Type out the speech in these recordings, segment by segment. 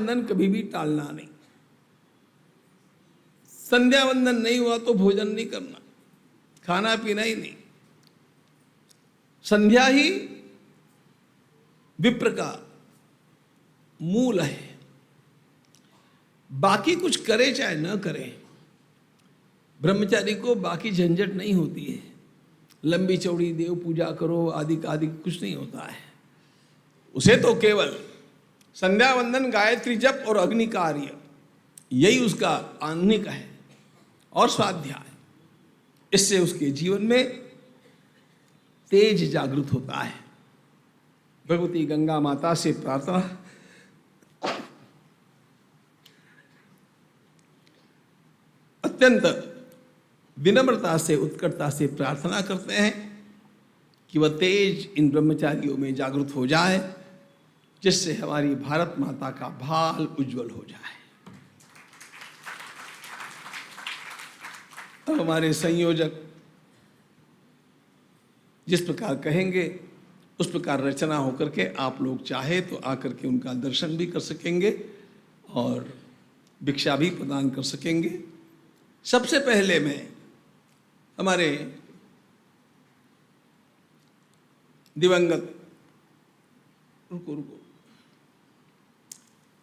वंदन कभी भी टालना नहीं। संध्या वंदन नहीं हुआ तो भोजन नहीं करना, खाना पीना ही नहीं। संध्या ही विप्र का मूल है। बाकी कुछ करे चाहे न करे, ब्रह्मचारी को बाकी झंझट नहीं होती है। लंबी चौड़ी देव पूजा करो आदि कुछ नहीं होता है। उसे तो केवल संध्या वंदन, गायत्री जप और अग्नि कार्य, यही उसका आह्निक है और स्वाध्याय। इससे उसके जीवन में तेज जागृत होता है। भगवती गंगा माता से प्रार्थना, अत्यंत विनम्रता से, उत्कटता से प्रार्थना करते हैं कि वह तेज इन ब्रह्मचारियों में जागृत हो जाए, जिससे हमारी भारत माता का भाल उज्जवल हो जाए। अब हमारे संयोजक जिस प्रकार कहेंगे उस प्रकार रचना होकर के आप लोग चाहे तो आकर के उनका दर्शन भी कर सकेंगे और भिक्षा भी प्रदान कर सकेंगे। सबसे पहले मैं हमारे दिवंगत रुको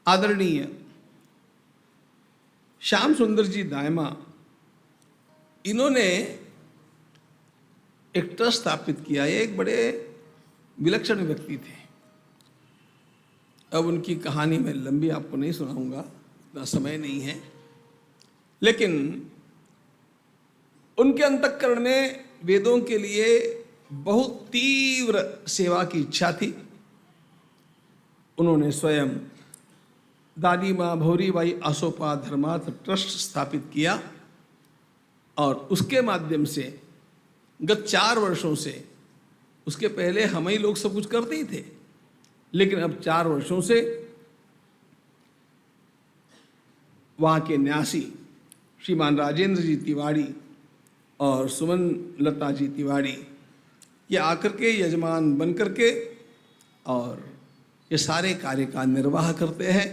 आदरणीय श्याम सुंदर जी दायमा, इन्होंने एक ट्रस्ट स्थापित किया। ये एक बड़े विलक्षण व्यक्ति थे। अब उनकी कहानी मैं लंबी आपको नहीं सुनाऊंगा, इतना समय नहीं है, लेकिन उनके अंतःकरण में वेदों के लिए बहुत तीव्र सेवा की इच्छा थी। उन्होंने स्वयं दादी माँ भौरीबाई आसोपा धर्मार्थ ट्रस्ट स्थापित किया और उसके माध्यम से गत 4 वर्षों से, उसके पहले हम ही लोग सब कुछ करते ही थे, लेकिन अब 4 वर्षों से वहाँ के न्यासी श्रीमान राजेंद्र जी तिवारी और सुमन लता जी तिवारी ये आकर के यजमान बन करके और ये सारे कार्य का निर्वाह करते हैं।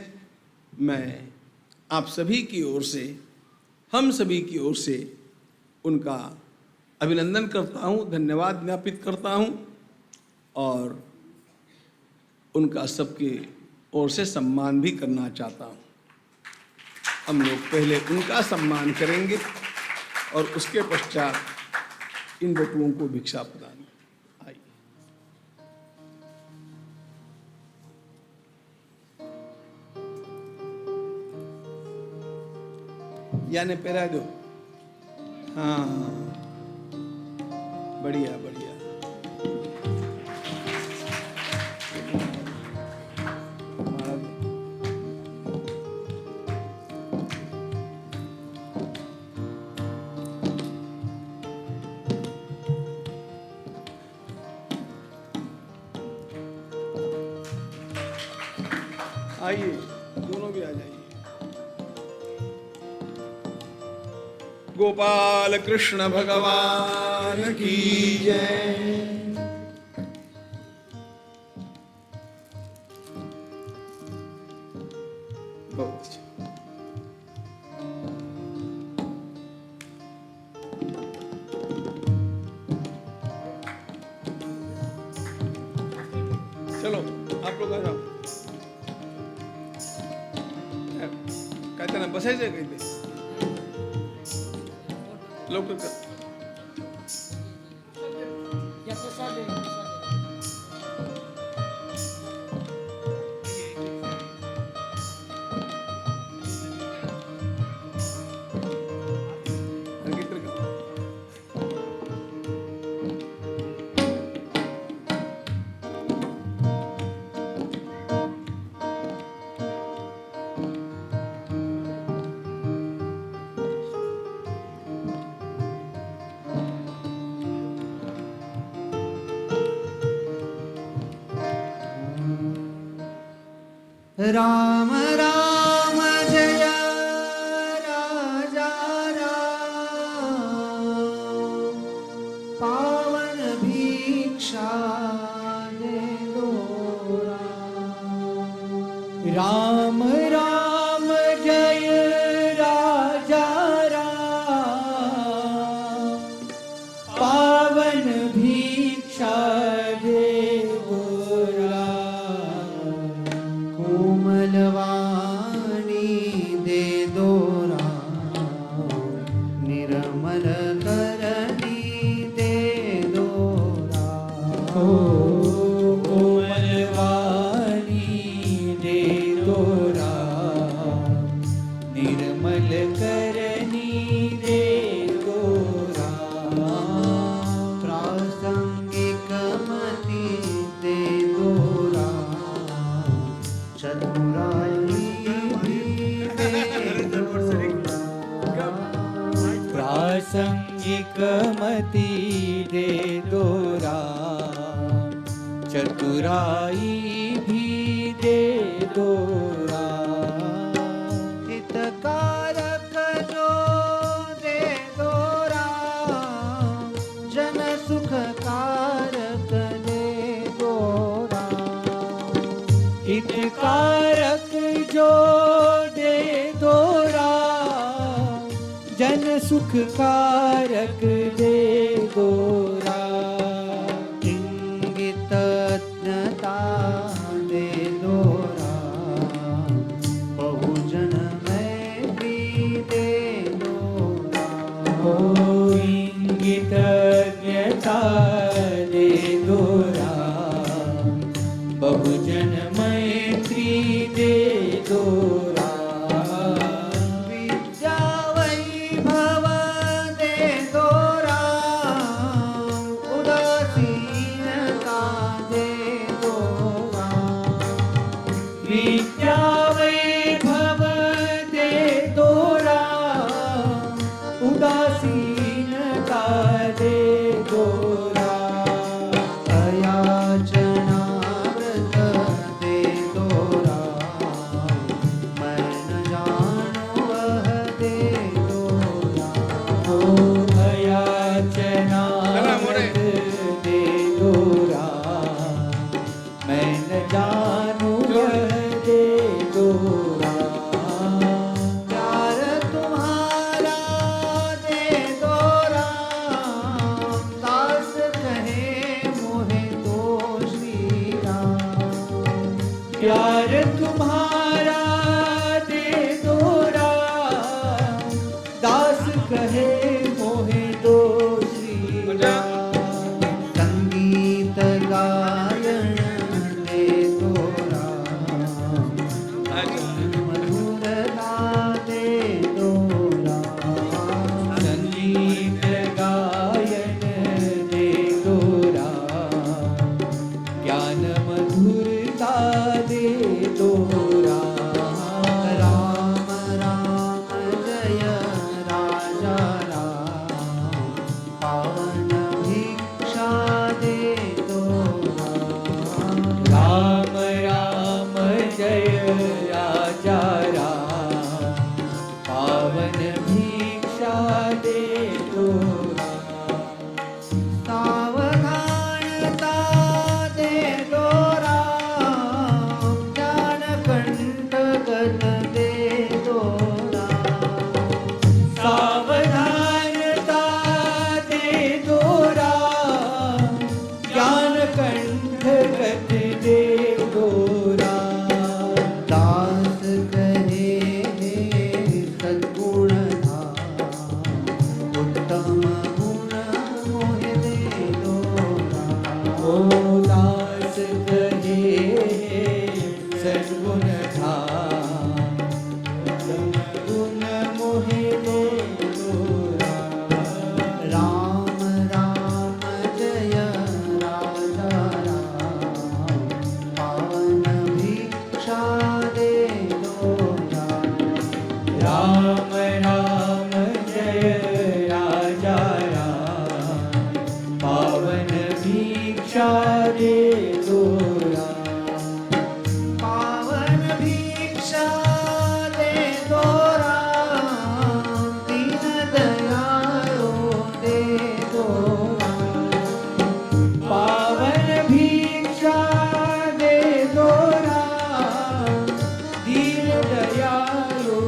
मैं आप सभी की ओर से, हम सभी की ओर से उनका अभिनंदन करता हूँ, धन्यवाद ज्ञापित करता हूँ और उनका सबके ओर से सम्मान भी करना चाहता हूँ। हम लोग पहले उनका सम्मान करेंगे और उसके पश्चात इन बटुओं को भिक्षा प्रदान। आइए। यानी पैरा दो। हाँ, बढ़िया बढ़िया। आइए, दोनों भी आ जाइए। गोपाल कृष्ण भगवान की जय। बहुत अच्छा। चलो आप लोग आ जाओ। कहते ना बसायचं काही ते लवकर कर। राम राम जय राजा राम, पावन भिक्षा दे दो राम। राम प्रासंगिक मति दे दो राम, चतुराई भी दे दो राम, हितकारक जो दे दो राम, जन सुख कारक दे दो राम, हितकारक जो दे दो राम, जन सुख कारक दे दो राम, इंगितज्ञता दे दो राम, बहुजन मैत्री दे दो राम, इंगितज्ञता दे दो राम, बहुजन मैत्री दे दो राम, विद्या वैभव दे दो राम, उदासीनता दे दो राम, विद्या वैभव दे दो राम, उदासीनता दे दो राम, अयाचना व्रत दे दो राम, मैं न जानू वह दे दो राम, अयाचना व्रत दे दो राम, मैं न जानू वह दे दो राम, प्यार तुम्हारा दे दो राम, दास कहे मोहे तो श्री राम, प्यार तुम्हारा दे दो राम, दास कहे मोहे दो श्री राम, संगीत गायन दे दो राम, मधुरता दे दो राम, संगीत गायन दे दो राम, ज्ञान मधुरता दे दो राम, राम राम जय राजा राम, पावन भिक्षा दे दो राम, राम राम जय राजा राम, पावन भिक्षा दे दो राम, सावधानता दे दो राम, ज्ञान कंटकन दे दो राम, सावधानता दे दो राम, ज्ञान कंटकन दे दो राम, दास करे हे सद्गुण धाम, उत्तम गुण मोहे दे दो राम, ओ दास करे हे सद्गुण धाम, उत्तम गुण मोहे दे दो राम, राम राम जय राजा राम, पावन भिक्षा दे दो राम, राम राम जय राजा राम, पावन भिक्षा दे दो राम, पावन भिक्षा दे दो राम, दीन दयालो दे दो राम, पावन भिक्षा दे दो राम, दीन दयालो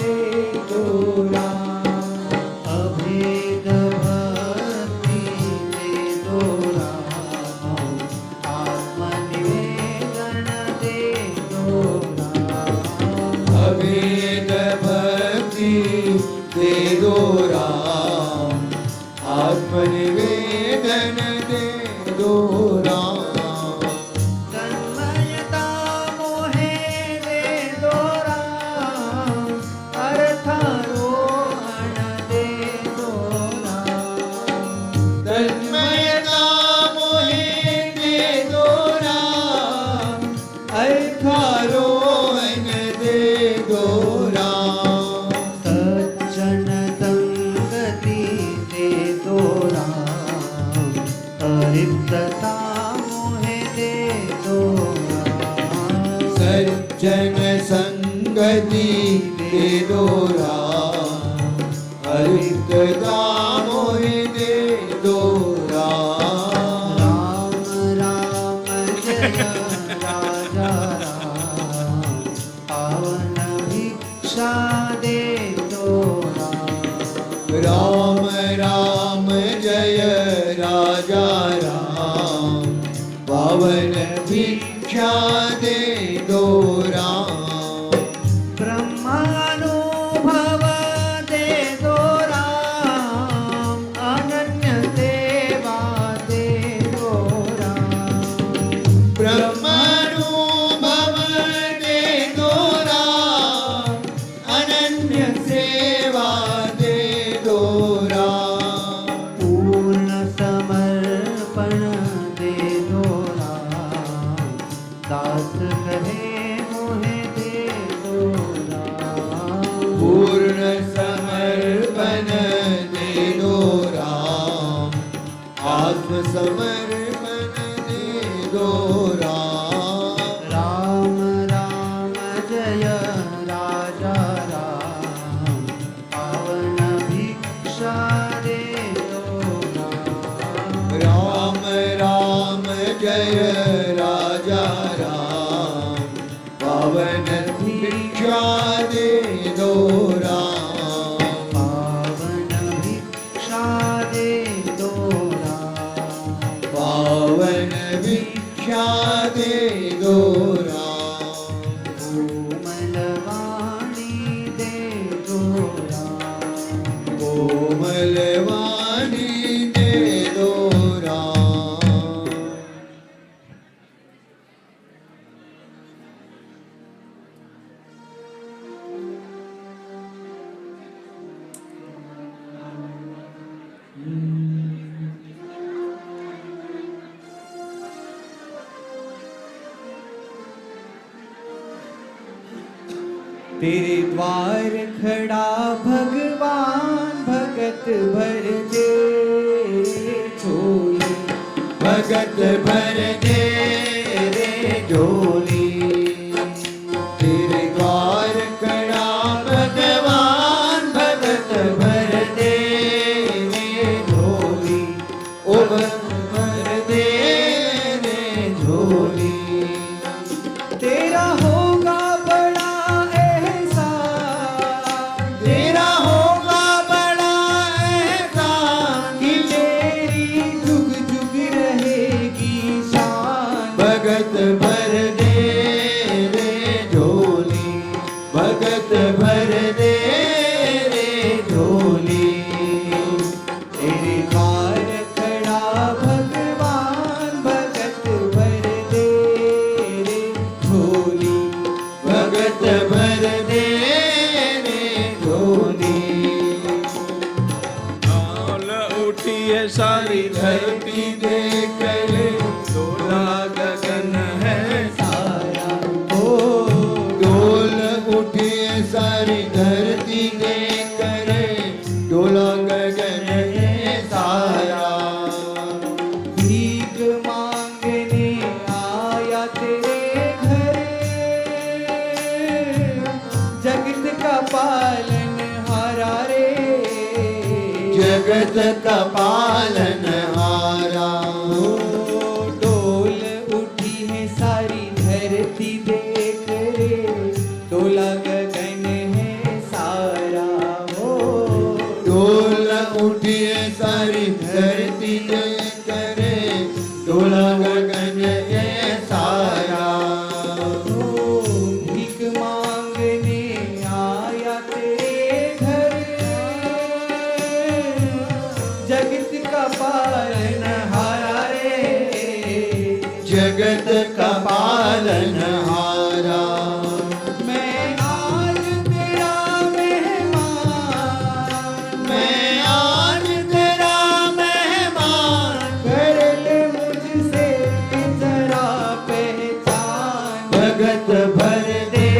दे दो राम, अभेद भक्ति दे दो राम, आत्मनिवेदन दे दो राम, अभेद भक्ति दे दो राम, आत्मनिवेदन दे दो राम, तन्मयता मोहे दे दो राम, अर्थारोहण दे दो राम, तन्मयता मोहे दे दो राम, अर्थारोहण दे दो राम, सज्जन संगति दे दो राम, हरित मोहि दे दो राम। राम राम जय राजा राम, पावन भिक्षा दे दो राम। राम राम जय राजा राम, पावन भिक्षा दे दो राम। ब्रह्मानुभव दे दो राम, अनन्य सेवा दे दो राम। ब्रह्मानुभव दे दो राम, अनन्य सेवा दे दो राम। पूर्ण समर्पण दे दो राम, दास कहे मोहे दे दो राम। पूर्ण समर्पण दे दो राम, आत्म समर्पण दे दो राम। राम राम जय राजा राम, पावन भिक्षा दे दो राम। राम राम जय राजा राम, पावन भिक्षा दे दो राम। पावन भिक्षा दे दो राम। पावन भिक्षा दे दो राम। कोमलवाणी दे दो राम। कोमलवाणी दे दो राम। तेरे द्वार खड़ा भगवान, भगत भर दे झोली। भगत भर दे रे झोली। तेरे द्वार कड़ा भगवान, भगत भर दे रे झोली। ओ भगत भर दे रे झोली। तेरा होगा बड़ा एहसान, तेरा होगा बड़ा एहसान, कि तेरी जुग जुग रहेगी शान। भगत भर दे रे झोली। भगत भर दे रे झोली। तेरे द्वार खड़ा भगवान, भगत भर दे रे झोली। भगत भर दे रे झोली। डोल उठी है सारी धरती देख ले, डोला गगन है सारा ओ डोल उठी सारी धरती दे करे, डोला गगन है सारा। भीख मांगने आया तेरे घर, जगत का पालन हारा रे। जगत का पालन हारा। डोल उठी है सारी धरती देख रे, डोला गगन है सारा हो। डोल उठी सारी धरती दे करे, डोला गगन है सारा। भीख मांगने आया तेरे घर, जगत का पालन हारा रे। जगत का पालन हारा। मैं आज तेरा मेहमान, मैं आज तेरा मेहमान, कर ले मुझसे जरा पहचान। भगत भर दे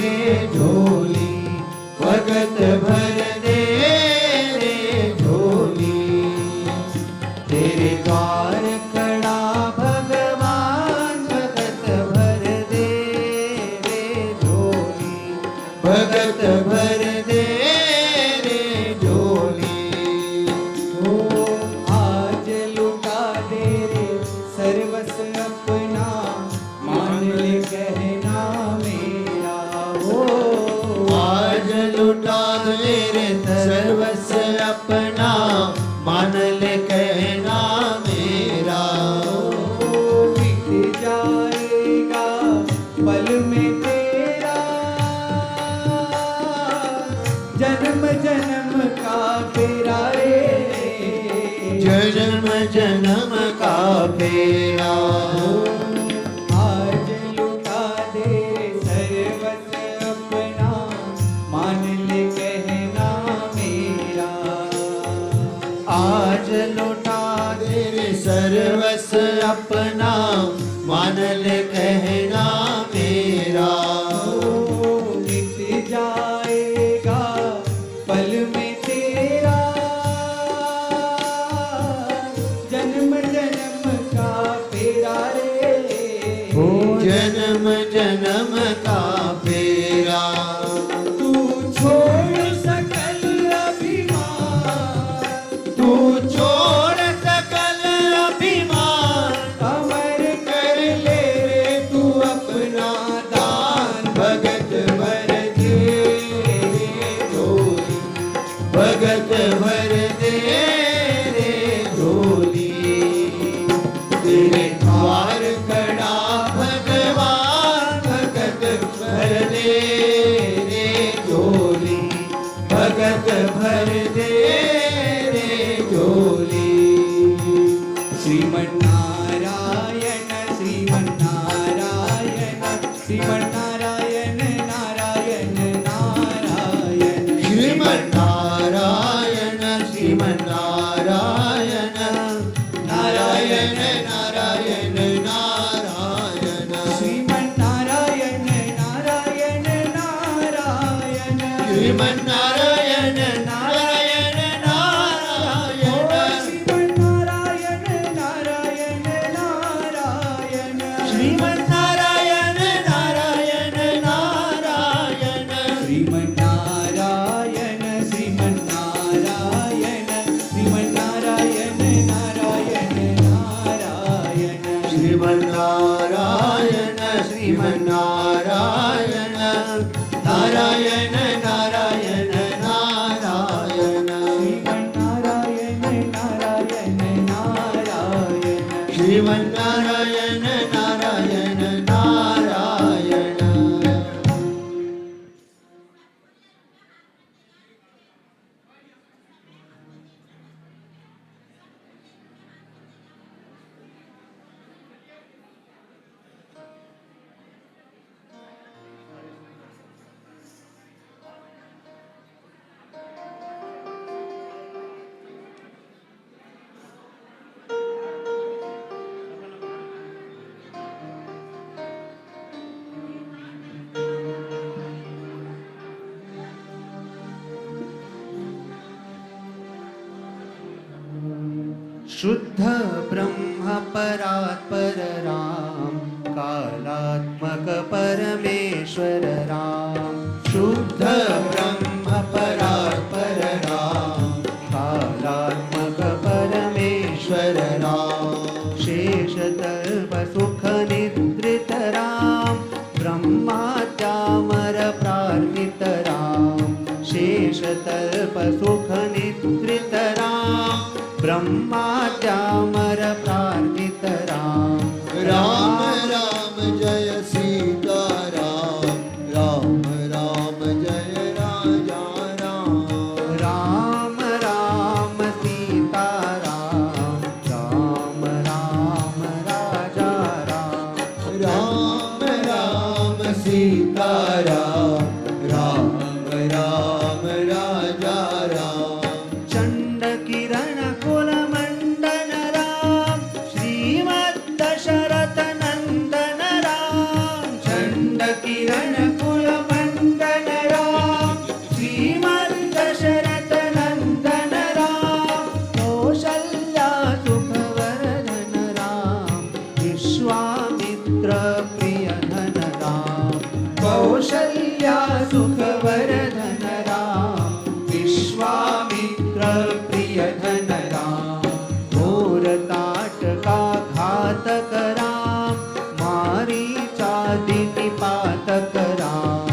रे झोली। भगत भर दे रे झोली। तेरे द्वार खड़ा भगवान, भगत भर दे भगत भर दे रे झोली। ओ आज लुटा दे रे सर्वस्व अपना, मान ले कहना मेरा। ओ आज लुटा दे रे सर्वस्व अपना, मान ले कहना मेरा। मिट जाएगा पल में तेरा जन्म जन्म का फेरा रे। जन्म जन्म का फेरा। आज लुटा दे सर्वस्व अपना, मान ले कहना मेरा। आज लुटा दे रे सर्वस्व अपना, मान ले कहना मेरा। मिट जाएगा पल में तेरा जन्म जन्म का फेरा रे। जन्म जन्म का फेरा। तू छोड़ सकल अभिमान, तू छोड़ सकल अभिमान, अमर कर ले रे तू अपना दान। भगत भर दे रे झोली, भगत भर दे रे झोली। तेरे द्वार खड़ा भगवान, भगत भर दे रे झोली, भगत भर दे रे झोली। श्रीमन्नारायण श्रीमन्नारायण श्रीमन्नारायण नारायण नारायण। श्रीमन्नारायण श्रीमन्नारायण नारायण नारायण नारायण। श्रीमन्नारायण नारायण नारायण। श्रीमन्नारायण नारायण नारायण। श्रीमन्नारायण नारायण नारायण। श्रीमन्नारायण नारायण नारायण। श्रीमन्नारायण श्रीमन्नारायण श्रीमन्नारायण नारायण नारायण। श्रीमन्नारायण श्रीमन्नारायण नारायण नारायण नारायण। श्रीमन्नारायण नारायण नारायण। श्रीमन्नारायण नारायण नारायण। शुद्ध ब्रह्म परात्पर राम, कालात्मक परमेश्वर राम। शुद्ध ब्रह्म परात्पर राम, कालात्मक परमेश्वर राम। शेषतल्प सुख निद्रित राम, ब्रह्मात्यामर प्रार्थित राम। शेषतल्प सुख निद्रित राम, ब्रह्मात्यामर प्रार्थित राम। राम राम जय सीता राम, राम राम जय राजा राम। राम राम सीता राम, राम राम राजा राम। राम राम सीता राम, राम राम राजा राम। चंड किरण कुल मंडन राम, श्रीमद् दशरथ नंदन सुखवर्धन राम विश्वामित्र प्रियधन राम घोर ताटका घातक राम मारीचादि निपातक राम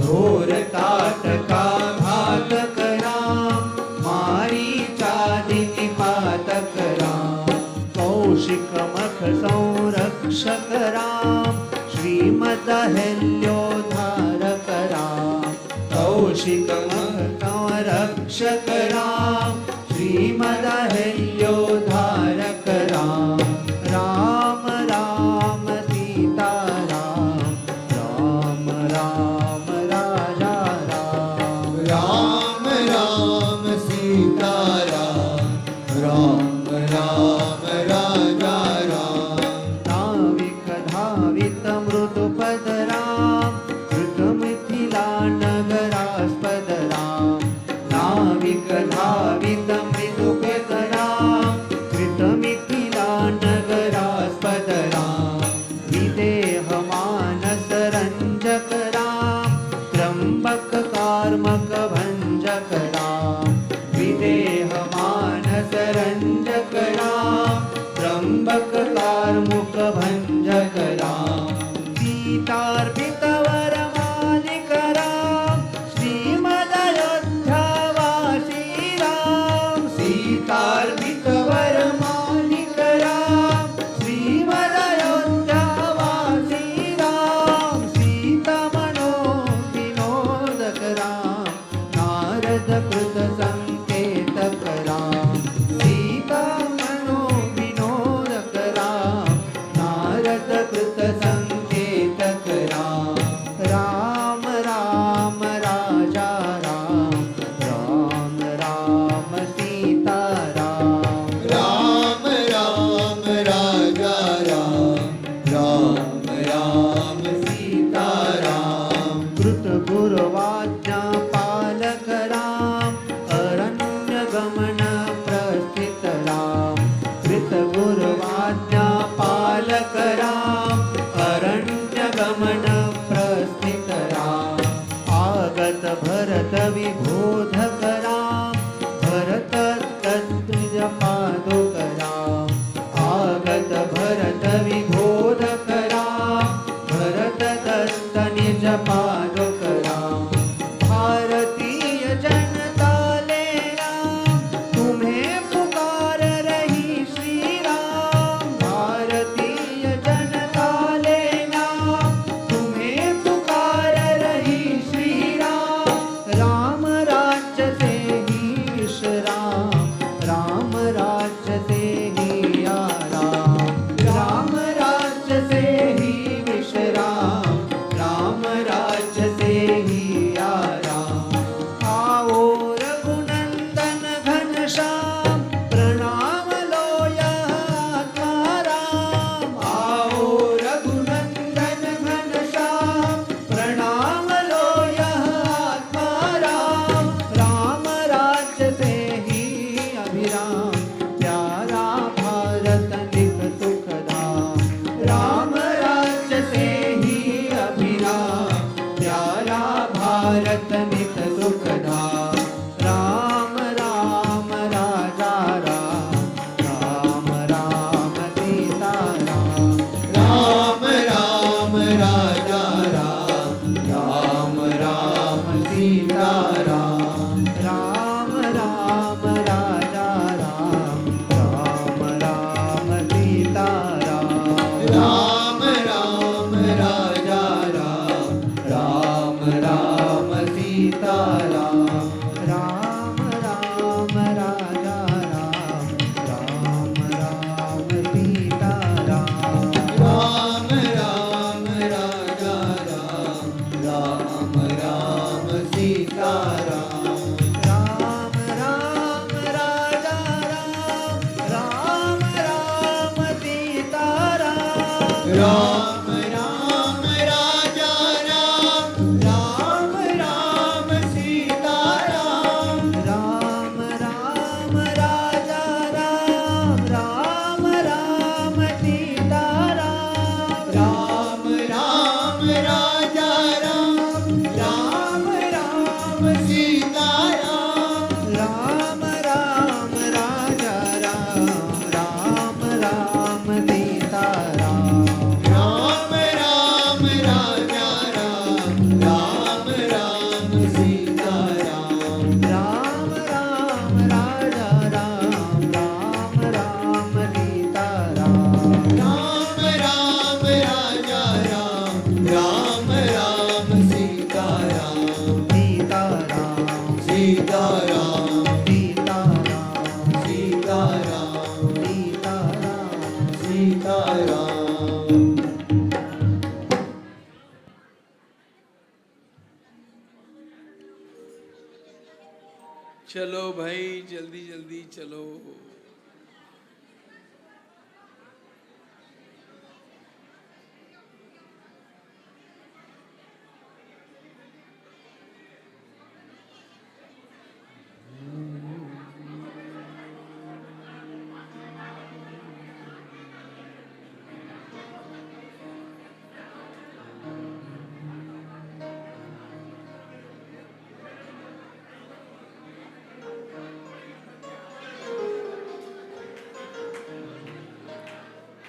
घोर ताटका घातक राम मारीचादि निपातक राम कौशिक मख संरक्षक राम श्रीमदहल्योद्धारक राम कौशिक मख संरक्षक राम श्रीमदहल्योद्धारक राम राम राम सीता राम राम राम राजा राम राम राम सीता राम राम राम राजा राम नाविक धावित मृदुपद राम कृतमिथिला नगरास्पद राम नाविक धावित मृदुपद राम कृतमिथिला नगरास्पद राम विदेह मानस रंजक राम त्र्यंबक कार्मक भंजक राम विदेह मानस रंजक राम त्र्यंबक कार्मुक भंजक राम सीतार्पित वर मालिक राम श्रीमदयोध्यावासी राम सीतार्पित वर मालिक राम श्रीमदयोध्यावासी राम सीता मनो विनोदक राम नारद कृत संकेतक राम सीता मनो विनोदक राम नारद कृत संकेतक राम राम राम राजा राम राम राम सीता राम राम राम राजा राम राम राम सीता राम कृत गुरुवाज्ञा पालक राम अरण्य गमन प्रस्थित राम कृत गुरुवाज्ञा पालक राम अरण्य गमन प्रस्थित राम आगत भरत विबोधक राम भरत तत्त्वज पादुक राम आगत भरत विबोधक राम भरत दत्त निज पादुक राम भारतीय जनता ले राम तुम्हें पुकार रही श्री राम भारतीय जनता ले राम तुम्हें पुकार रही श्री राम राम राज्य से ही विश्राम राम राज्य से ही आराम राम राज्य से ही विश्राम राम राज्य से ही आराम आओ रघुनंदन घनश्याम प्रणाम लो यह आत्माराम आओ रघुनंदन घनश्याम प्रणाम लो यह आत्माराम राम राज्य से ही अभिराम प्यारा भारत निक सुखधाम राम राज्य से ही अभिराम प्यारा भारत नित सुखधाम राम राम राजा राम राम राम सीता राम राम राम राजा राम राम राम सीता राम राम राम राजा राम राम राम सीता राम राम राम राजा राम राम राम सीता राम राम राम राजा राम राम राम सीता राम राम राम राजा राम राम राम सीता राम राम राम राजा राम राम राम सीता राम राम राम राजा राम राम राम सीता राम सीताराम राम राम राजा राम राम राम सीताराम राम राम राजा राम राम राम सीताराम राम राम राजा राम राम राम सीताराम राम राम राजा राम राम राम सीताराम सीताराम सीताराम सीताराम सीताराम सीताराम सीताराम चलो भाई, जल्दी जल्दी चलो।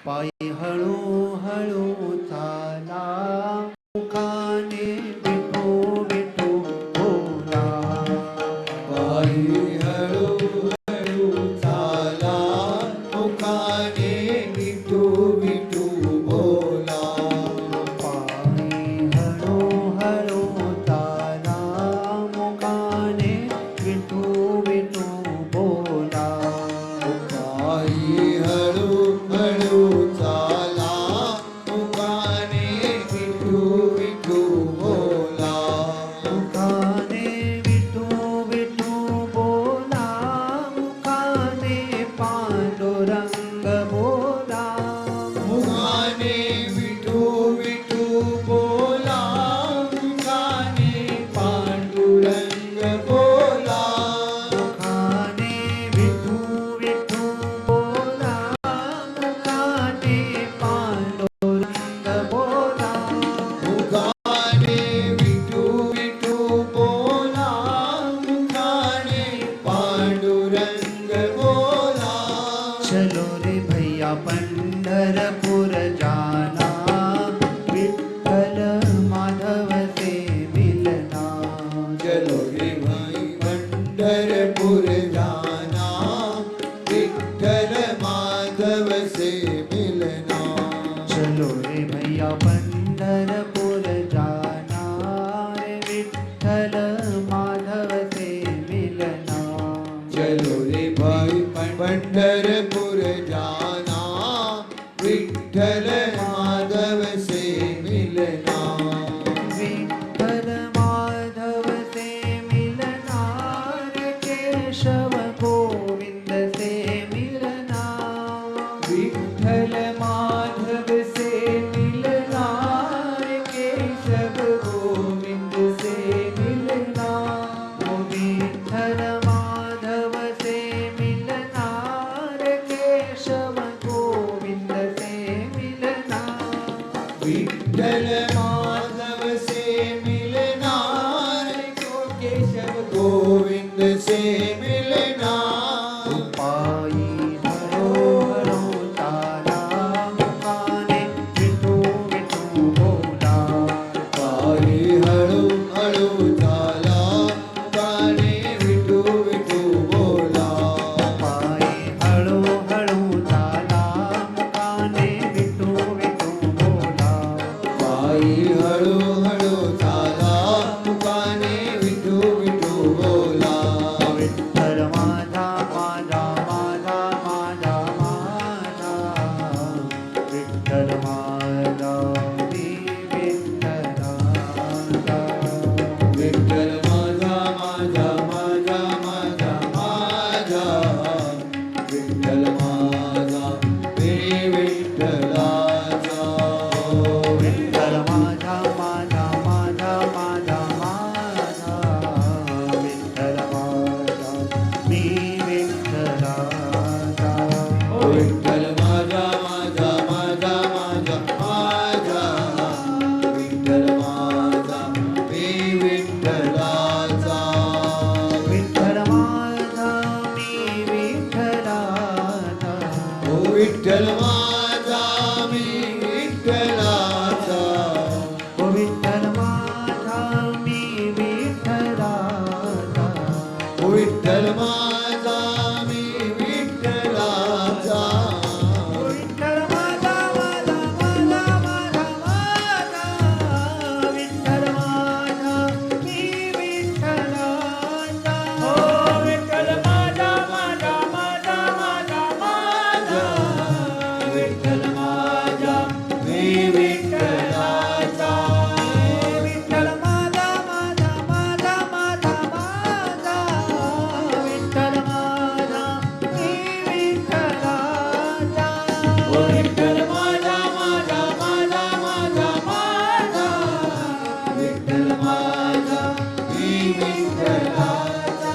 पायी हळू हळू चाला मुखाने विठू विठू बोला पायी हळू हळू चाला मुखाने विठू विठू बोला पायी हळू हळू चाला मुखाने विठू विठू बोला पायी हळू हळू चाला मुखाने विठू विठू बोला मुखाने विठू विठू बोला मुखाने पांडुरंग बोला मुखाने विठू विठू बोला मुखाने पांडुरंग बोला मुखाने विठू विठू बोला मुखाने पांडुरंग बोला मुखाने विठू विठू बोला मुखाने पांडुरंग बोला चलो रे भैया पंढरपुर जाना विठ्ठल माधव से मिलना चलो रे भाई पंढरपुर जाना विठ्ठल माधव से मिलना चलो रे भैया पंढरपुर जाना रे विठ्ठल माधव से मिलना चलो रे भाई पंढरपुर जाना विठ्ठल माधव से मिलना विठ्ठल माधव से मिलना रे केशव गोविंद से मिलना विठ्ठल माधव से मिलना रे केशव गोविंद से मिलना ओ विठ्ठल माधव से मिलना रे केशव गोविंद से मिलना विठ्ठल माधव से मिलना रे केशव गोविंद से मिलना पायी हळू हळू चाला मुखाने विठू विठू बोला पायी हळू हळू चाला मुखाने विठू विठू बोला पायी हळू हळू चाला मुखाने विठू विठू बोला पायी हळू हळू चाला मुखाने विठू विठू बोला विठ्ठल विठ्ठल माझा मी विठ्ठलाचा ओ विठ्ठल माझा मी विठ्ठलाचा ओ विठ्ठल माझा मी विठ्ठलाचा ओ विठ्ठल माझा माझा माझा माझा माझा विठ्ठल माझा मी विठ्ठलाचा ओ विठ्ठल माझा माझा माझा माझा माझा विठ्ठल माझा मी विठ्ठलाचा विठ्ठल माझा माझा माझा माझा माझा विठ्ठल माझा मी विठ्ठलाचा ओ विठ्ठल माझा माझा माझा माझा माझा विठ्ठल माझा मी विठ्ठलाचा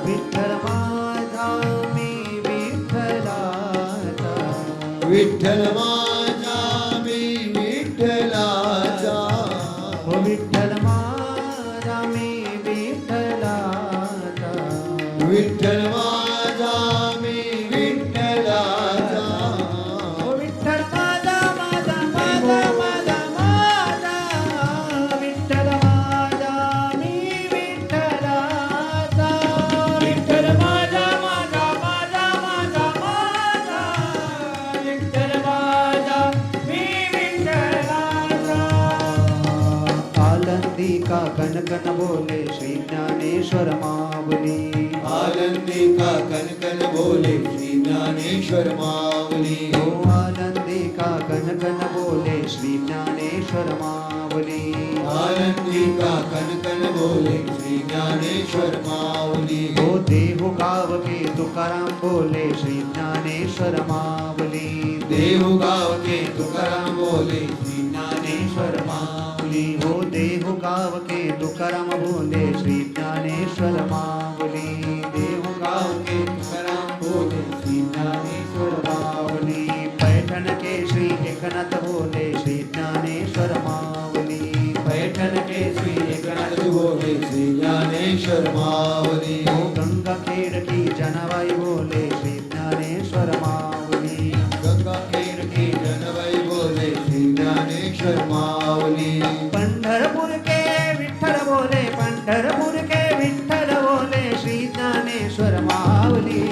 विठ्ठल माझा मी विठ्ठलाचा विठ्ठल माझा मी विठ्ठलाचा ओ विठ्ठल माझा मी विठ्ठलाचा विठ्ठल माझा मी विठ्ठलाचा ओ विठ्ठल माझा माझा माझा माझा माझा विठ्ठल माझा मी विठ्ठलाचा विठ्ठल माझा माझा माझा माझा माझा विठ्ठल माझा मी विठ्ठलाचा आनंदी का कनकन बोले श्री ज्ञानेश्वर माऊली आनंदी का कनकन बोले श्री ज्ञानेश्वर माऊली ओ आनंदी का कनकन बोले श्री ज्ञानेश्वर माऊली आनंदी का कनकन बोले श्री ज्ञानेश्वर माऊली ओ देहु गाव के तुकाराम बोले श्री ज्ञानेश्वर माऊली देहु गाव के तुकाराम बोले श्री ज्ञानेश्वर माऊली ओ देहु गाव के तुकाराम बोले श्री ज्ञानेश्वर माऊली देहु गाव के तुकाराम बोले श्री ज्ञानेश्वर माऊली पैठण के श्री एकनाथ बोले श्री ज्ञानेश्वर माऊली पैठण के श्री एकनाथ बोले श्री ज्ञानेश्वर माऊली ओ गंगा खेड की जनवाई बोले श्री ज्ञानेश्वर माऊली गंगा खेड की जनवई बोले श्री ज्ञानेश्वर माऊली पंढरपूर के विठ्ठल बोले पंढरपूर के विठ्ठल बोले श्री ज्ञानेश्वर माऊली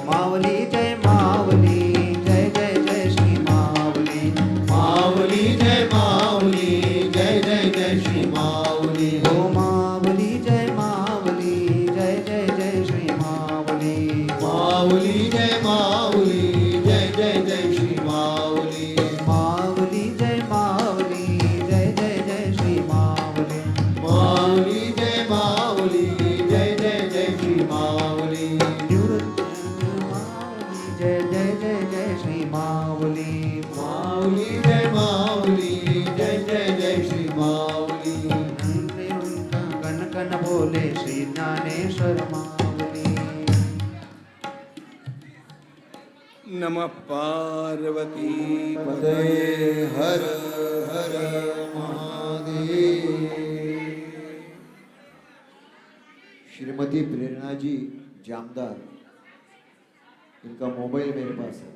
माऊली जय माऊली जय जय जय श्री माऊली माऊली जय माऊली जय जय जय श्री माऊली ओ माऊली जय माऊली जय जय जय श्री माऊली माऊली जय माऊली जय जय जय श्री माऊली माऊली जय माऊली जय जय जय श्री माऊली माऊली जय माऊली जय जय जय श्री माऊली माऊली जय जय जय जय श्री माऊली माऊली जय माऊली जय जय जय श्री माऊली कन कन बोले श्री ज्ञानेश्वर माऊली नमः पार्वती पदये हर हर महादेव श्रीमती प्रेरणा जी जामदार इनका मोबाइल मेरे पास है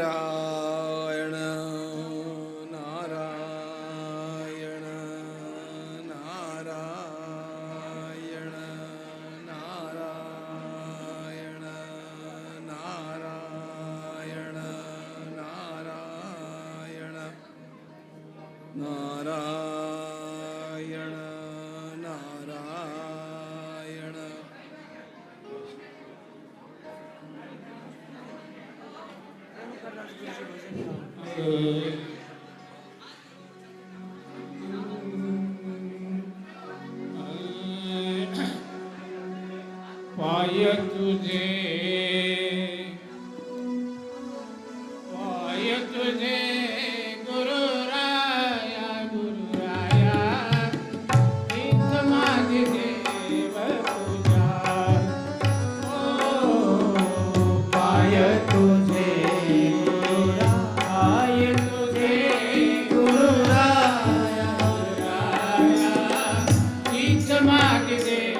नारायण नारायण नारायण नारायण नारायण नारायण नारायण नारायण पाय तुझे गुरुराया गुरुराया हीच माझी देव पूजा पाय तुझे पाय तुझे गुरुराया गुरुराया हीच माझी देव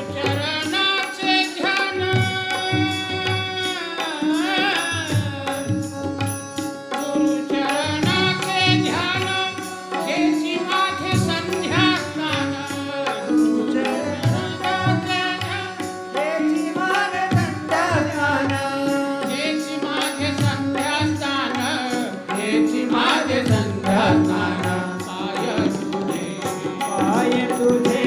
गुरुचरणाचे ध्यान गुरुचरणाचे ध्यान हेची माझे संध्या स्नान गुरुचरणाचे ध्यान हेची माझे संध्या ध्यान हेची माझे संध्या स्नान हेची माझे संध्या स्नान पाय तुझे पाय तुझे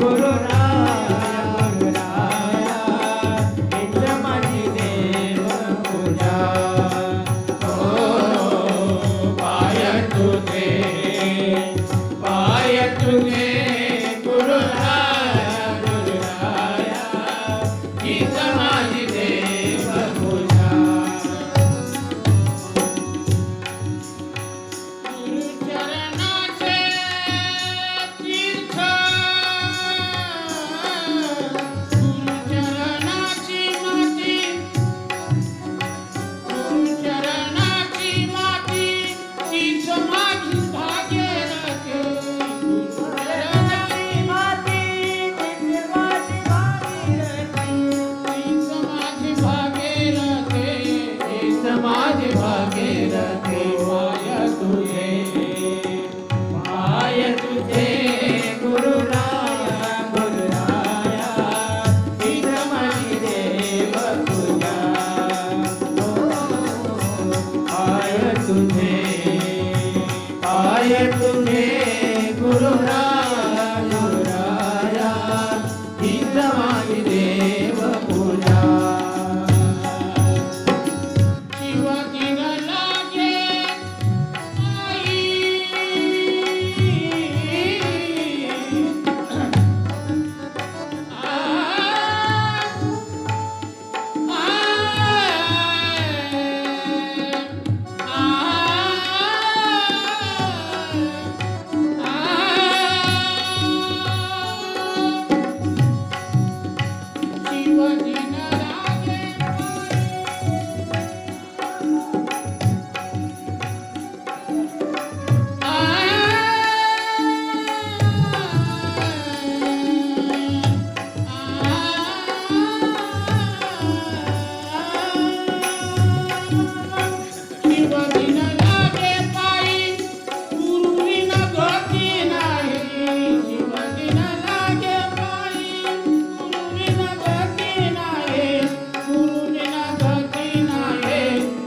गुरुराया गुरुराया हीच माझी देव पूजा पाय तुझे गुरुराया गुरुराया हीच माझी देव पूजा गुरुचरणाचे तीर्थ गुरुचरणाची माती गुरुचरणाची माती तीच माझी भागीरथी गुरुचरणाची माती तिथे माझी भागीरथी तीच माझी भागीरथी तीच माझी भागीरथी पाय तुझे गुरुराया गुरुराया हीच माझी देव पूजा पाय तुझे गुरुराया गुरुराया हीच माझी देव पूजा शिव दिन लागे आई शिव दिन लागे शिव दिन लागे पायी गुरुविन गती नाही शिव दिन लागे पायी गुरुविन गती नाही गुरुविन गती नाही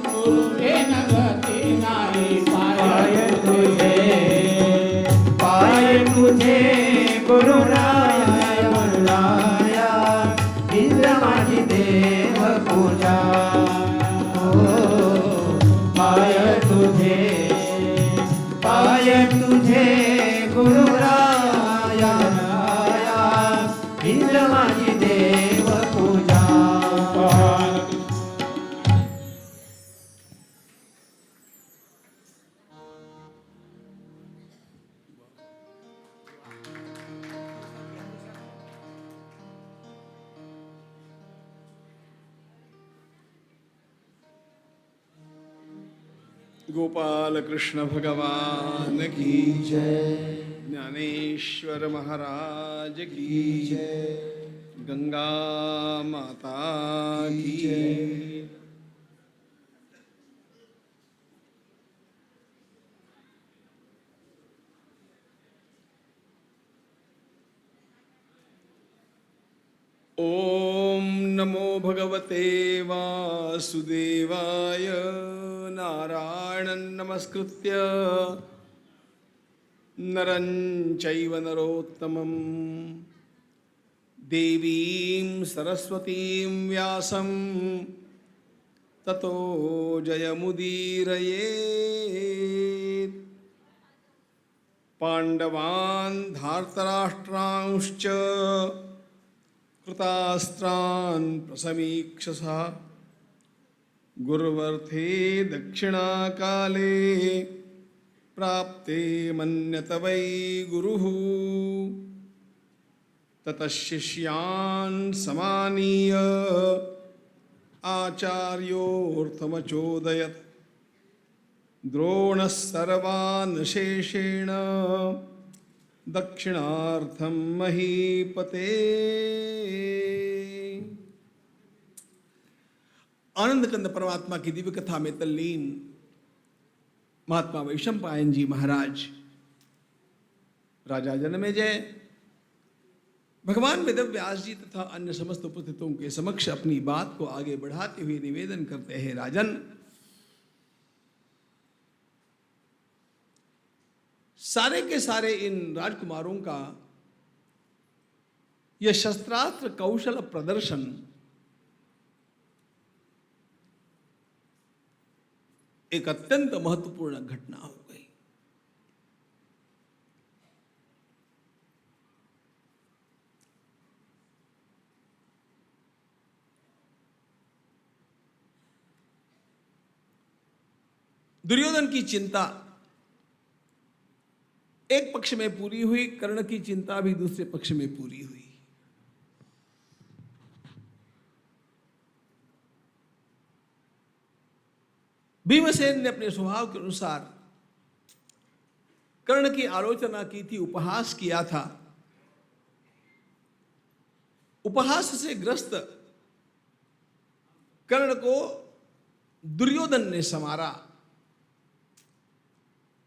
गुरुविन गती नाही पाय तुझे गुरुराया गुरुराया हीच माझी देव पूजा पाय तुझे गुरुराया गुरुराया हीच माझी देव पूजा गोपाल कृष्ण भगवान की जय ज्ञानेश्वर महाराज की जय गंगा माता की जय। ओम नमो भगवते वासुदेवाय नारायणं नमस्कृत्य नरं चैव नरोत्तमं देवीं सरस्वतीं व्यासं ततो जयमुदीरयेत्। पांडवान् धार्तराष्ट्रांश्च कृतास्त्रान् प्रसमीक्षसा गुर्वर्थे दक्षिणाकाले प्राप्ते मन्यत वै गुरुः। ततः शिष्यान् समानीय आचार्योऽर्थमचोदयत्। द्रोणः सर्वान् शेषेण दक्षिणार्थं महीपते। आनंद कंद परमात्मा की दिव्य कथा में तल्लीन महात्मा वैशंपायन जी महाराज राजा जनमेजय भगवान वेदव्यास जी तथा अन्य समस्त उपस्थितों के समक्ष अपनी बात को आगे बढ़ाते हुए निवेदन करते हैं, राजन, सारे के सारे इन राजकुमारों का यह शस्त्रास्त्र कौशल प्रदर्शन एक अत्यंत महत्वपूर्ण घटना हो गई। दुर्योधन की चिंता एक पक्ष में पूरी हुई, कर्ण की चिंता भी दूसरे पक्ष में पूरी हुई। भीमसेन ने अपने स्वभाव के अनुसार कर्ण की आलोचना की थी, उपहास किया था। उपहास से ग्रस्त कर्ण को दुर्योधन ने संवारा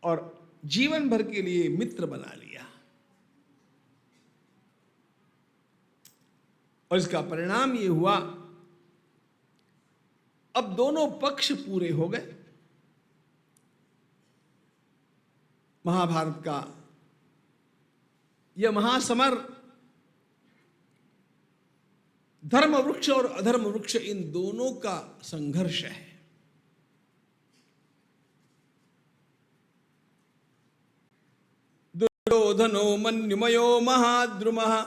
और जीवन भर के लिए मित्र बना लिया। और इसका परिणाम यह हुआ, अब दोनों पक्ष पूरे हो गए। महाभारत का यह महासमर धर्म वृक्ष और अधर्म वृक्ष इन दोनों का संघर्ष है। दुर्योधनो मन्युमयो महाद्रुमः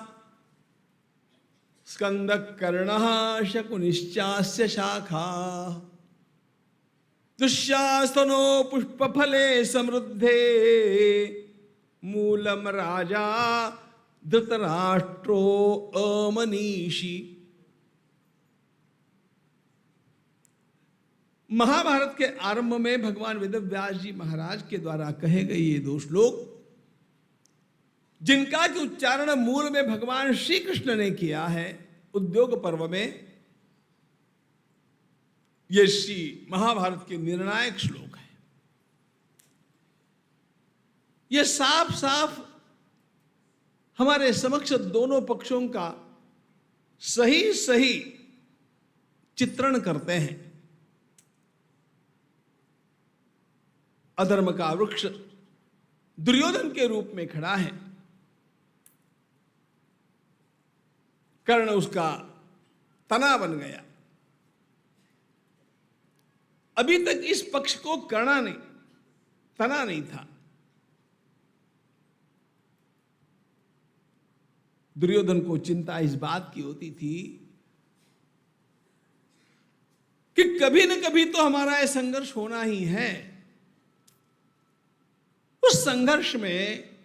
स्कंदकर्णः शकुनिश्चास्य शाखा दुःशासनो पुष्पफले समृद्धे मूलम राजा धृतराष्ट्रो अमनीषी। महाभारत के आरंभ में भगवान वेदव्यास जी महाराज के द्वारा कहे गए ये दो श्लोक, जिनका कि उच्चारण मूल में भगवान श्री कृष्ण ने किया है उद्योग पर्व में, ये श्री महाभारत के निर्णायक श्लोक है। ये साफ साफ हमारे समक्ष दोनों पक्षों का सही सही चित्रण करते हैं। अधर्म का वृक्ष दुर्योधन के रूप में खड़ा है, कर्ण उसका तना बन गया। अभी तक इस पक्ष को तना नहीं था। दुर्योधन को चिंता इस बात की होती थी कि कभी न कभी तो हमारा यह संघर्ष होना ही है। उस संघर्ष में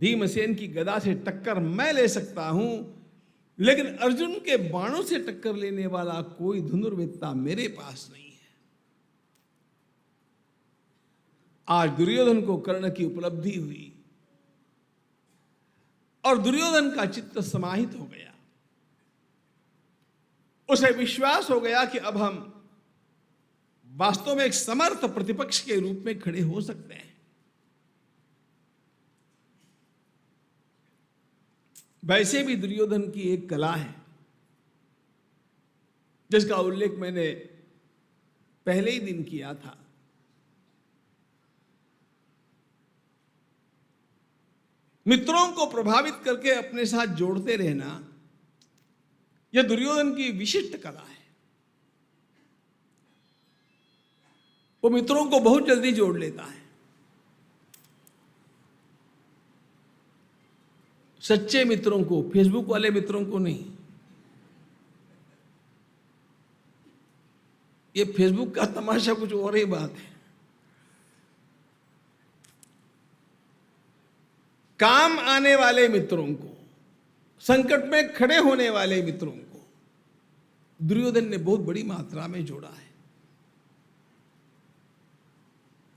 भीमसेन की गदा से टक्कर मैं ले सकता हूं, लेकिन अर्जुन के बाणों से टक्कर लेने वाला कोई धनुर्वेत्ता मेरे पास नहीं है। आज दुर्योधन को कर्ण की उपलब्धि हुई और दुर्योधन का चित्त समाहित हो गया। उसे विश्वास हो गया कि अब हम वास्तव में एक समर्थ प्रतिपक्ष के रूप में खड़े हो सकते हैं। वैसे भी दुर्योधन की एक कला है जिसका उल्लेख मैंने पहले ही दिन किया था। मित्रों को प्रभावित करके अपने साथ जोड़ते रहना, यह दुर्योधन की विशिष्ट कला है। वो मित्रों को बहुत जल्दी जोड़ लेता है। सच्चे मित्रों को, फेसबुक वाले मित्रों को नहीं। ये फेसबुक का तमाशा कुछ और ही बात है। काम आने वाले मित्रों को, संकट में खड़े होने वाले मित्रों को दुर्योधन ने बहुत बड़ी मात्रा में जोड़ा है।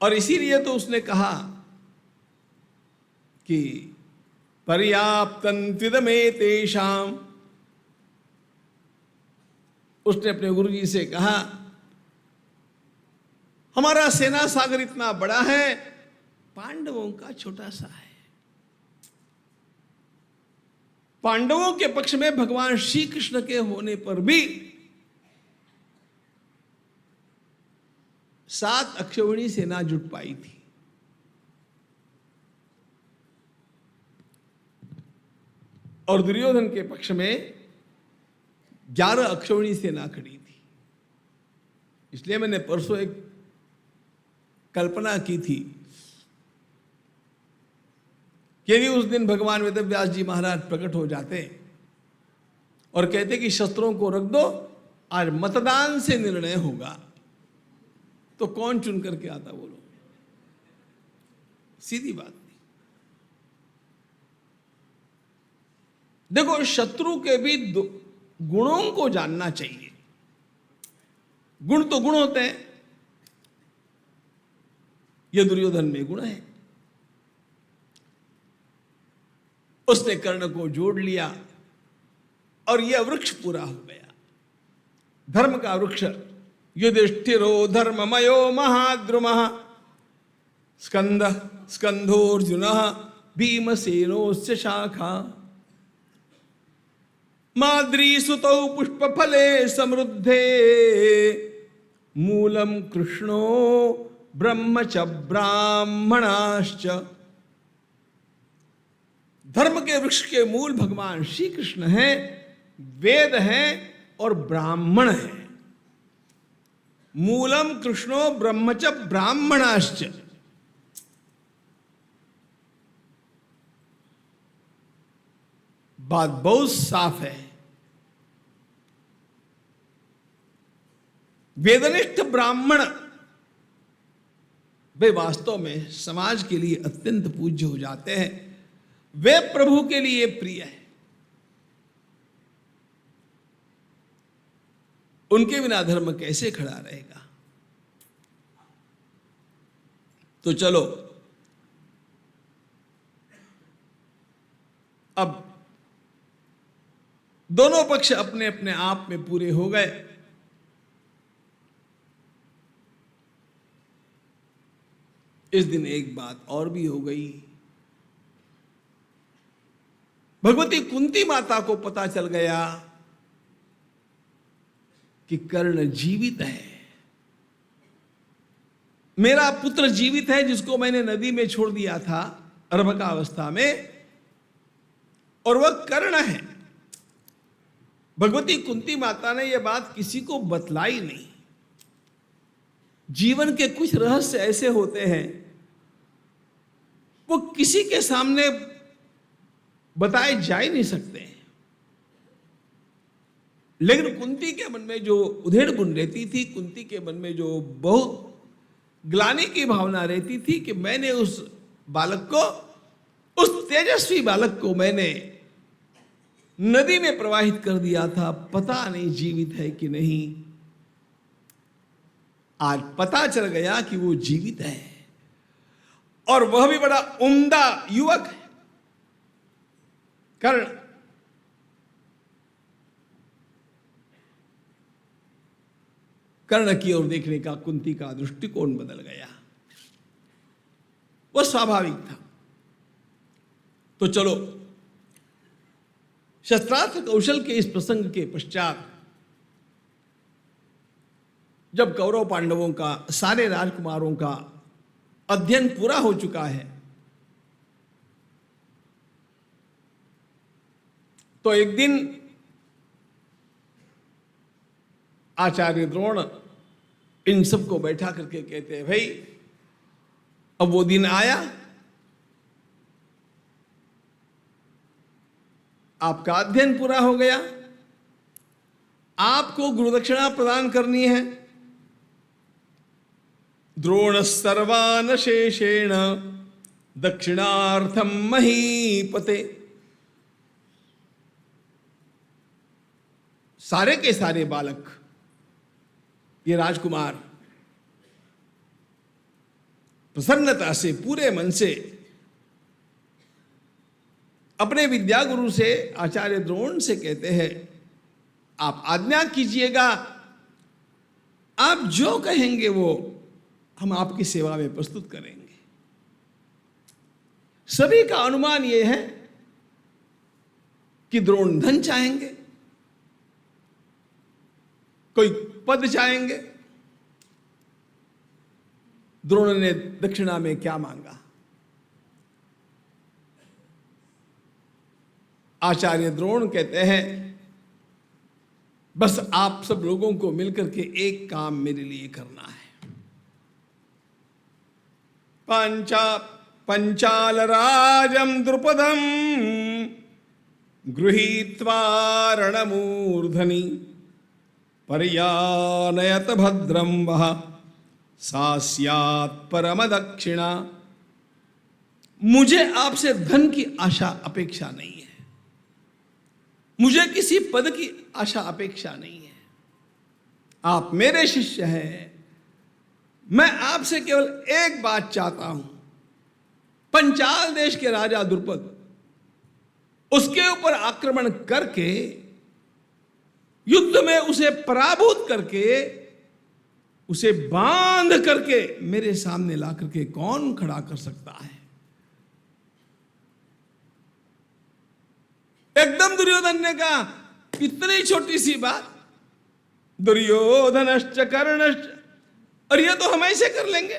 और इसीलिए तो उसने कहा कि पर्याप्तं त्विदमेतेषाम्। उसने अपने गुरुजी से कहा, हमारा सेना सागर इतना बड़ा है, पांडवों का छोटा सा है। पांडवों के पक्ष में भगवान श्री कृष्ण के होने पर भी 7 अक्षौहिणी सेना जुट पाई थी। और दुर्योधन के पक्ष में 11 अक्षौहिणी सेना खड़ी थी। इसलिए मैंने परसों एक कल्पना की थी कि यदि उस दिन भगवान वेदव्यास जी महाराज प्रकट हो जाते और कहते कि शस्त्रों को रख दो, आज मतदान से निर्णय होगा, तो कौन चुन करके आता? बोलो, सीधी बात नहीं। देखो, शत्रु के भी गुणों को जानना चाहिए। गुण तो गुण होते हैं, यह दुर्योधन में गुण है। उसने कर्ण को जोड़ लिया और यह वृक्ष पूरा हो गया, धर्म का वृक्ष। युधिष्ठिरो धर्ममयो महाद्रुमः स्कंद स्कंधोर्जुनः भीमसेनोस्य शाखा माद्रीसुतौ पुष्पफले समृद्धे मूलम कृष्णो ब्रह्म च ब्राह्मणाश्च। धर्म के वृक्ष के मूल भगवान श्री कृष्ण हैं, वेद हैं और ब्राह्मण हैं। मूलम कृष्णो ब्रह्म च ब्राह्मणाश्च। बात बहुत साफ है। वेदनिष्ठ ब्राह्मण वे वास्तव में समाज के लिए अत्यंत पूज्य हो जाते हैं। वे प्रभु के लिए प्रिय है। उनके बिना धर्म कैसे खड़ा रहेगा? तो चलो, अब दोनों पक्ष अपने अपने आप में पूरे हो गए। इस दिन एक बात और भी हो गई। भगवती कुंती माता को पता चल गया कि कर्ण जीवित है। मेरा पुत्र जीवित है, जिसको मैंने नदी में छोड़ दिया था अर्भकावस्था में, और वह कर्ण है। भगवती कुंती माता ने यह बात किसी को बतलाई नहीं। जीवन के कुछ रहस्य ऐसे होते हैं, वो किसी के सामने बताए जा ही नहीं सकते। लेकिन कुंती के मन में जो उधेड़ गुण रहती थी, कुंती के मन में जो बहुत ग्लानि की भावना रहती थी कि मैंने उस बालक को, उस तेजस्वी बालक को मैंने नदी में प्रवाहित कर दिया था, पता नहीं जीवित है कि नहीं। आज पता चल गया कि वो जीवित है, और वह भी बड़ा उम्दा युवक है। कर्ण कर्ण की ओर देखने का कुंती का दृष्टिकोण बदल गया। वह स्वाभाविक था। तो चलो, शस्त्रास्त्र कौशल के इस प्रसंग के पश्चात जब कौरव पांडवों का, सारे राजकुमारों का अध्ययन पूरा हो चुका है, तो एक दिन आचार्य द्रोण इन सबको बैठा करके कहते हैं, भाई अब वो दिन आया, आपका अध्ययन पूरा हो गया, आपको गुरुदक्षिणा प्रदान करनी है। द्रोण सर्वान शेषेण दक्षिणार्थम महीपते। सारे के सारे बालक, ये राजकुमार प्रसन्नता से, पूरे मन से अपने विद्या गुरु से, आचार्य द्रोण से कहते हैं, आप आज्ञा कीजिएगा, आप जो कहेंगे वो हम आपकी सेवा में प्रस्तुत करेंगे। सभी का अनुमान यह है कि द्रोण धन चाहेंगे, कोई पद चाहेंगे। द्रोण ने दक्षिणा में क्या मांगा? आचार्य द्रोण कहते हैं, बस आप सब लोगों को मिलकर के एक काम मेरे लिए करना है। पंचालराजं द्रुपदं गृहीत्वा रणमूर्धनि पर्यानयत भद्रं वः सा स्यात् परम दक्षिणा। मुझे आपसे धन की आशा अपेक्षा नहीं है, मुझे किसी पद की आशा अपेक्षा नहीं है। आप मेरे शिष्य हैं, मैं आपसे केवल एक बात चाहता हूं। पंचाल देश के राजा द्रुपद, उसके ऊपर आक्रमण करके, युद्ध में उसे पराभूत करके, उसे बांध करके मेरे सामने ला करके कौन खड़ा कर सकता है? एकदम दुर्योधन ने कहा, इतनी छोटी सी बात, दुर्योधनश्च कर्णश्च, और ये तो हम ऐसे कर लेंगे,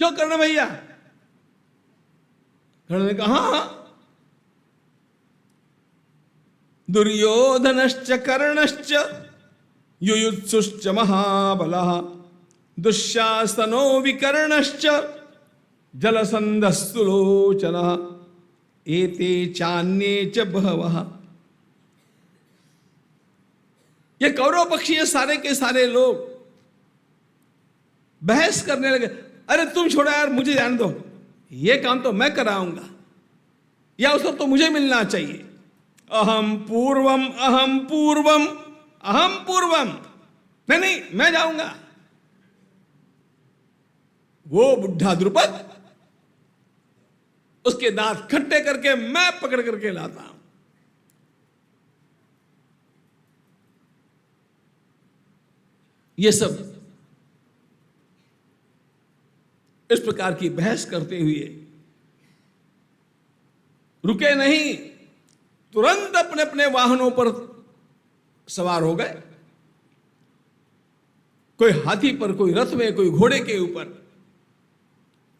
क्यों कर्ण भैया? कर्ण ने कहा, हाँ, दुर्योधनश्च कर्णश्च युयुत्सुश्च महाबलः दुःशासनो विकर्णश्च जलसन्धस्तुलोचनः एते चान्ये च बहवः। ये कौरव पक्षी, ये सारे के सारे लोग बहस करने लगे, अरे तुम छोड़ो यार, मुझे जान दो, ये काम तो मैं कराऊंगा, या उसको तो मुझे मिलना चाहिए। अहम पूर्वम अहम पूर्वम अहम पूर्वम, नहीं नहीं मैं जाऊंगा। वो बुढ़ा द्रुपद, उसके दांत खट्टे करके मैं पकड़ करके लाता हूं। ये सब इस प्रकार की बहस करते हुए रुके नहीं, तुरंत अपने अपने वाहनों पर सवार हो गए। कोई हाथी पर, कोई रथ में, कोई घोड़े के ऊपर,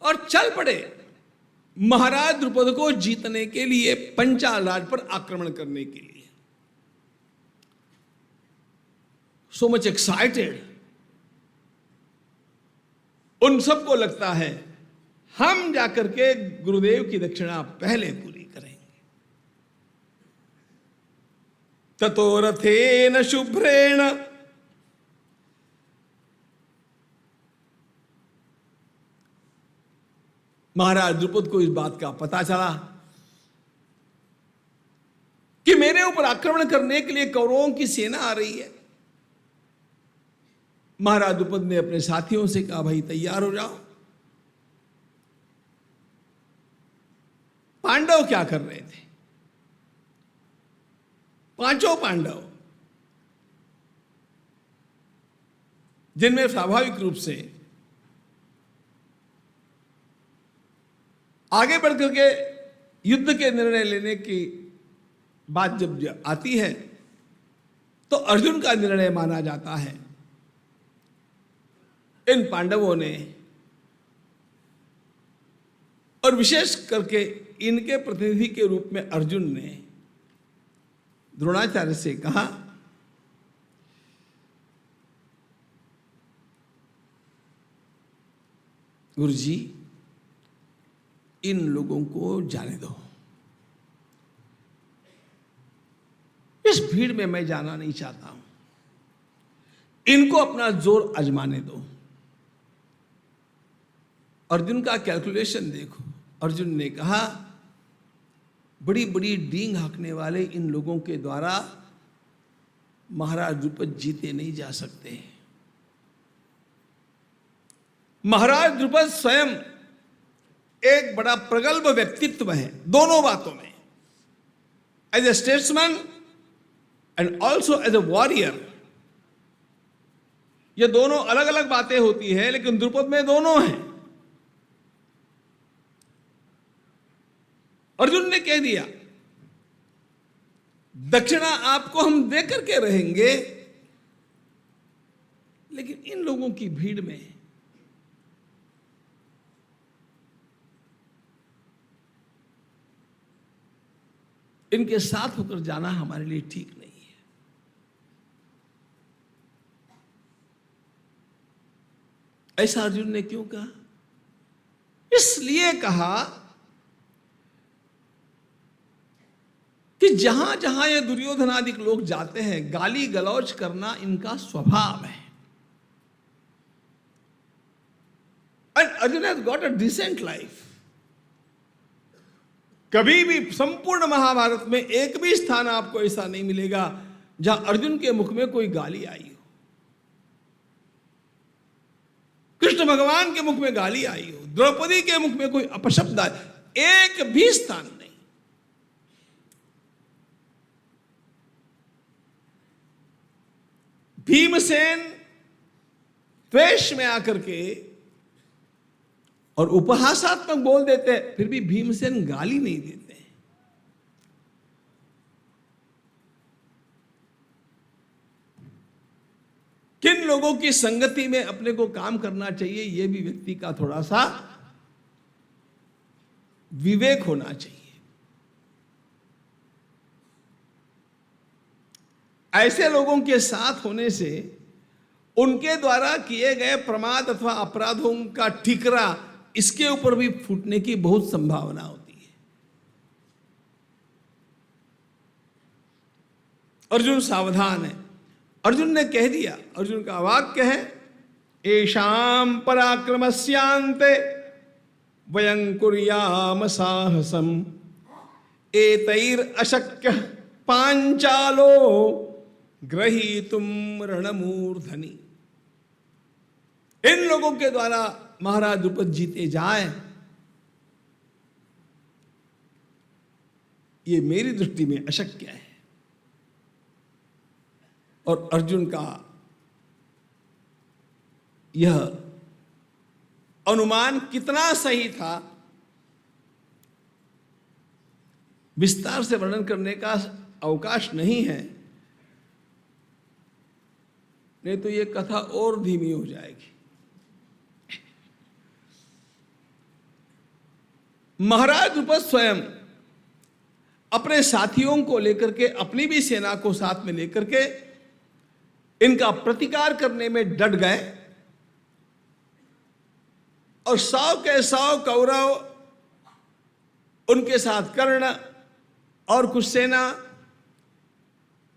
और चल पड़े महाराज द्रुपद को जीतने के लिए, पंचाल राज पर आक्रमण करने के लिए। So much excited. उन सबको लगता है हम जाकर के गुरुदेव की दक्षिणा पहले पूरी करेंगे। ततो रथेन शुभ्रेण महाराज द्रुपद को इस बात का पता चला कि मेरे ऊपर आक्रमण करने के लिए कौरवों की सेना आ रही है। महाराज द्रुपद ने अपने साथियों से कहा, भाई तैयार हो जाओ। पांडव क्या कर रहे थे? पांचों पांडव, जिनमें स्वाभाविक रूप से आगे बढ़कर के युद्ध के निर्णय लेने की बात जब आती है तो अर्जुन का निर्णय माना जाता है। इन पांडवों ने, और विशेष करके इनके प्रतिनिधि के रूप में अर्जुन ने, द्रोणाचार्य से कहा, गुरुजी इन लोगों को जाने दो, इस भीड़ में मैं जाना नहीं चाहता हूं, इनको अपना जोर आजमाने दो। अर्जुन का कैलकुलेशन देखो। अर्जुन ने कहा, बड़ी बड़ी डींग हाँकने वाले इन लोगों के द्वारा महाराज द्रुपद जीते नहीं जा सकते। महाराज द्रुपद स्वयं एक बड़ा प्रगल्भ व्यक्तित्व है दोनों बातों में, as a statesman and also as a warrior. ये दोनों अलग अलग बातें होती है, लेकिन द्रुपद में दोनों हैं। अर्जुन ने कह दिया, दक्षिणा आपको हम दे करके रहेंगे, लेकिन इन लोगों की भीड़ में इनके साथ होकर जाना हमारे लिए ठीक नहीं है। ऐसा अर्जुन ने क्यों कहा? इसलिए कहा कि जहां जहां ये दुर्योधनादिक लोग जाते हैं, गाली गलौज करना इनका स्वभाव है। And Arjun has got a decent life. कभी भी संपूर्ण महाभारत में एक भी स्थान आपको ऐसा नहीं मिलेगा जहां अर्जुन के मुख में कोई गाली आई हो, कृष्ण भगवान के मुख में गाली आई हो, द्रौपदी के मुख में कोई अपशब्द आए, एक भी स्थान नहीं। भीमसेन द्वेष में आकर के और उपहासात्मक बोल देते हैं, फिर भी भीमसेन गाली नहीं देते। किन लोगों की संगति में अपने को काम करना चाहिए, यह भी व्यक्ति का थोड़ा सा विवेक होना चाहिए। ऐसे लोगों के साथ होने से उनके द्वारा किए गए प्रमाद अथवा अपराधों का ठिकरा इसके ऊपर भी फूटने की बहुत संभावना होती है। अर्जुन सावधान है। अर्जुन ने कह दिया, अर्जुन का वाक्य है, एषाम पराक्रमस्यांते वयं कुर्याम साहसम एतैर अशक्य पांचालो ग्रहीतुम रणमूर्धनि। इन लोगों के द्वारा महाराज द्रुपद जीते जाए, ये मेरी दृष्टि में अशक्य है। और अर्जुन का यह अनुमान कितना सही था, विस्तार से वर्णन करने का अवकाश नहीं है, नहीं तो यह कथा और धीमी हो जाएगी। महाराज द्रुपद स्वयं अपने साथियों को लेकर के, अपनी भी सेना को साथ में लेकर के इनका प्रतिकार करने में डट गए और 100 के 100 कौरव, उनके साथ कर्ण और कुछ सेना,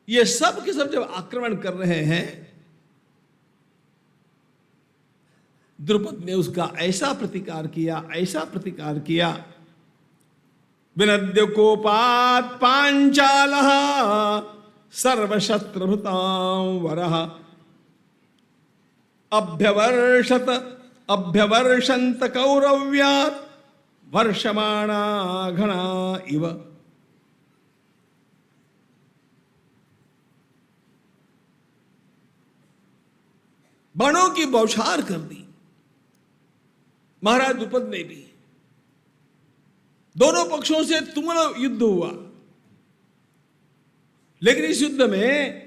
ये सब के सब जब आक्रमण कर रहे हैं, द्रुपद ने उसका ऐसा प्रतिकार किया, विनद्य कोपात् पांचालः सर्वशत्रुभृतां वरः अभ्यवर्षंत कौरव्यात् वर्षमाणा घना इव। बाणों की बौछार कर दी महाराज द्रुपद ने भी। दोनों पक्षों से तुमुल युद्ध हुआ, लेकिन इस युद्ध में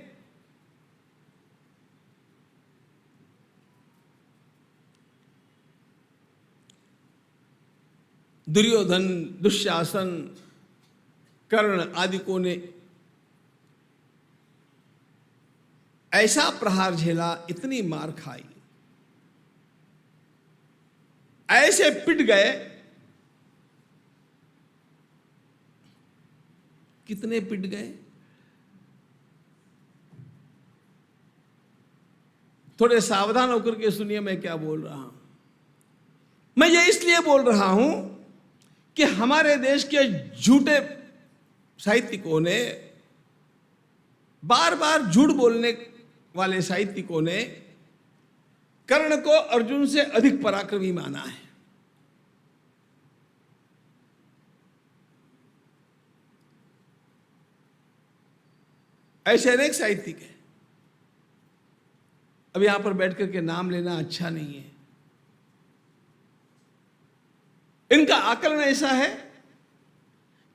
दुर्योधन, दुशासन, कर्ण आदि को ने ऐसा प्रहार झेला, इतनी मार खाई, ऐसे पिट गए, कितने पिट गए? थोड़े सावधान होकर के सुनिए मैं क्या बोल रहा हूं। मैं ये इसलिए बोल रहा हूं कि हमारे देश के झूठे साहित्यिकों ने, बार बार झूठ बोलने वाले साहित्यिकों ने कर्ण को अर्जुन से अधिक पराक्रमी माना है। ऐसे अनेक साहित्यिक हैं। अब यहां पर बैठ करके नाम लेना अच्छा नहीं है। इनका आकलन ऐसा है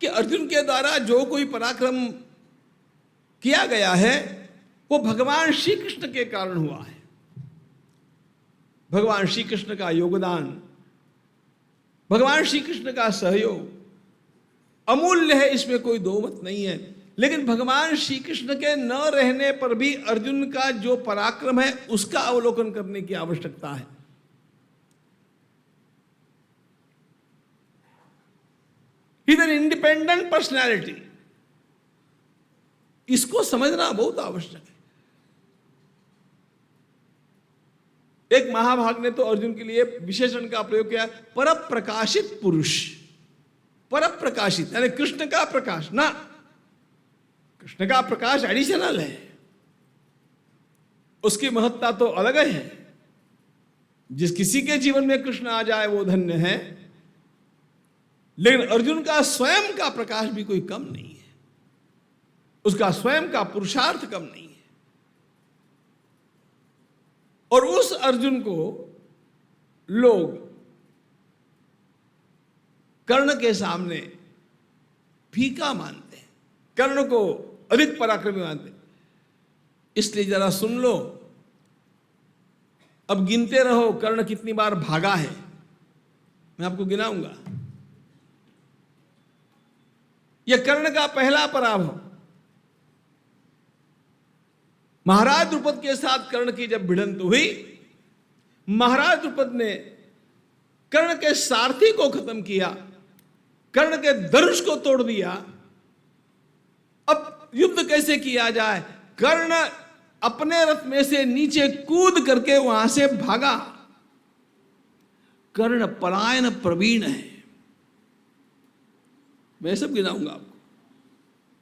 कि अर्जुन के द्वारा जो कोई पराक्रम किया गया है वो भगवान श्री कृष्ण के कारण हुआ है। भगवान श्री कृष्ण का योगदान, भगवान श्री कृष्ण का सहयोग अमूल्य है, इसमें कोई दो मत नहीं है। लेकिन भगवान श्री कृष्ण के न रहने पर भी अर्जुन का जो पराक्रम है उसका अवलोकन करने की आवश्यकता है। He is an independent personality, इसको समझना बहुत आवश्यक है। एक महाभाग ने तो अर्जुन के लिए विशेषण का प्रयोग किया, परप्रकाशित पुरुष। परप्रकाशित यानी कृष्ण का प्रकाश ना, कृष्ण का प्रकाश एडिशनल है, उसकी महत्ता तो अलग है। जिस किसी के जीवन में कृष्ण आ जाए वो धन्य है, लेकिन अर्जुन का स्वयं का प्रकाश भी कोई कम नहीं है, उसका स्वयं का पुरुषार्थ कम नहीं है। और उस अर्जुन को लोग कर्ण के सामने फीका मानते हैं, कर्ण को अधिक पराक्रमी मानते हैं। इसलिए जरा सुन लो, अब गिनते रहो कर्ण कितनी बार भागा है। मैं आपको गिनाऊंगा। यह कर्ण का पहला पराभव। महाराज द्रुपद के साथ कर्ण की जब भिड़ंत हुई, महाराज द्रुपद ने कर्ण के सारथी को खत्म किया, कर्ण के धनुष को तोड़ दिया। अब युद्ध कैसे किया जाए? कर्ण अपने रथ में से नीचे कूद करके वहां से भागा। कर्ण पलायन प्रवीण है। मैं सब गिनाऊंगा आपको।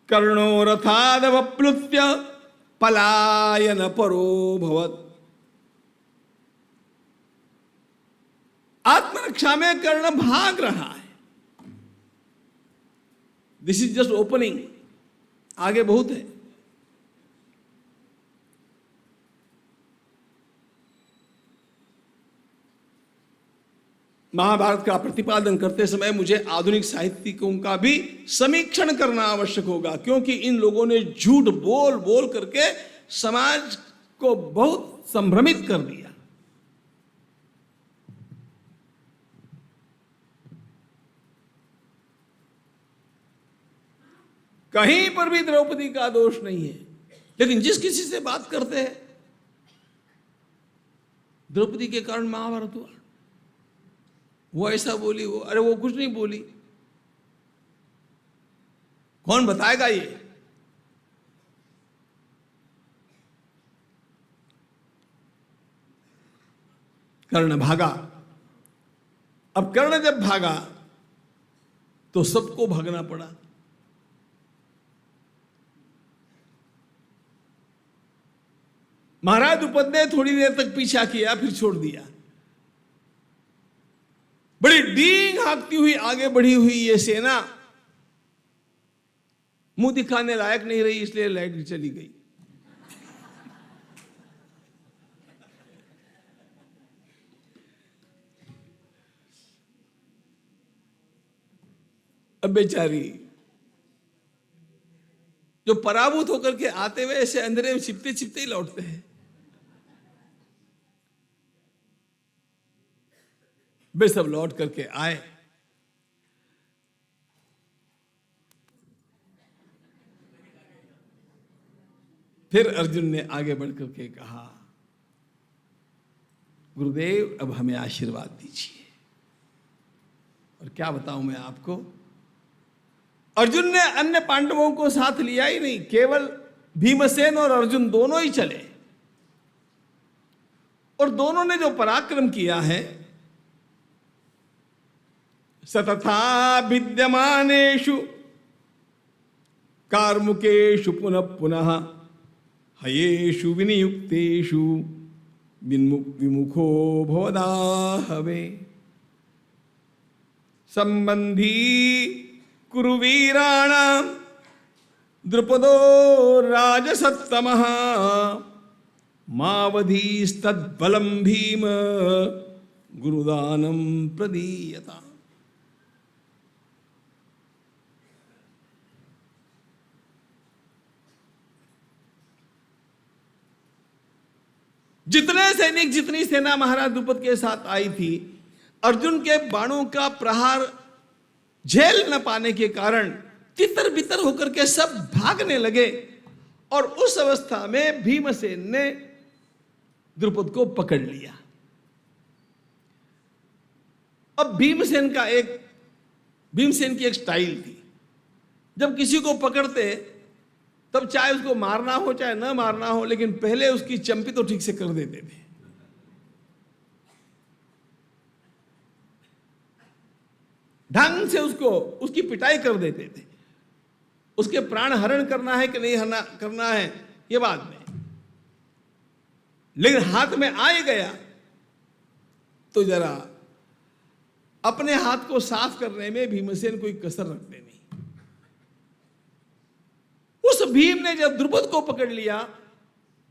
कर्णो रथादवप्लुत्य पलायन परो भवत्। आत्मरक्षा में कर्ण भाग रहा है। दिस इज जस्ट ओपनिंग, आगे बहुत है। महाभारत का प्रतिपादन करते समय मुझे आधुनिक साहित्यिकों का भी समीक्षण करना आवश्यक होगा, क्योंकि इन लोगों ने झूठ बोल बोल करके समाज को बहुत संभ्रमित कर दिया। कहीं पर भी द्रौपदी का दोष नहीं है, लेकिन जिस किसी से बात करते हैं द्रौपदी के कारण महाभारत हुआ, वो ऐसा बोली, वो अरे वो कुछ नहीं बोली। कौन बताएगा ये? कर्ण भागा। अब कर्ण जब भागा तो सबको भागना पड़ा। महाराज द्रुपद ने थोड़ी देर तक पीछा किया, फिर छोड़ दिया। बड़ी डींग हाँकती हुई आगे बढ़ी हुई ये सेना मुंह दिखाने लायक नहीं रही, इसलिए लाइट चली गई। अब बेचारी जो पराभूत होकर के आते हुए ऐसे अंधेरे में छिपते छिपते ही लौटते हैं। वे सब लौट करके आए। फिर अर्जुन ने आगे बढ़कर के कहा, गुरुदेव अब हमें आशीर्वाद दीजिए। और क्या बताऊं मैं आपको, अर्जुन ने अन्य पांडवों को साथ लिया ही नहीं, केवल भीमसेन और अर्जुन दोनों ही चले। और दोनों ने जो पराक्रम किया है, सतथा विद्यमानेषु कार्मुकेषु पुनः पुनः हयेषु विनियुक्तेषु विमुखो भवदाहवे। संबंधी कुरु वीराणां द्रुपदो राजसत्तमः मावधीस्तद्बलं भीम गुरुदानं प्रदीयताम्। जितने सैनिक, जितनी सेना महाराज द्रुपद के साथ आई थी, अर्जुन के बाणों का प्रहार झेल न पाने के कारण तितर बितर होकर के सब भागने लगे। और उस अवस्था में भीमसेन ने द्रुपद को पकड़ लिया। अब भीमसेन की एक स्टाइल थी, जब किसी को पकड़ते तब चाहे उसको मारना हो चाहे न मारना हो, लेकिन पहले उसकी चंपी तो ठीक से कर देते थे। ढंग से उसकी पिटाई कर देते थे। उसके प्राण हरण करना है कि नहीं करना है ये बाद में, लेकिन हाथ में आ ही गया तो जरा अपने हाथ को साफ करने में भीमसेन कोई कसर रखते नहीं। उस भीम ने जब द्रुपद को पकड़ लिया,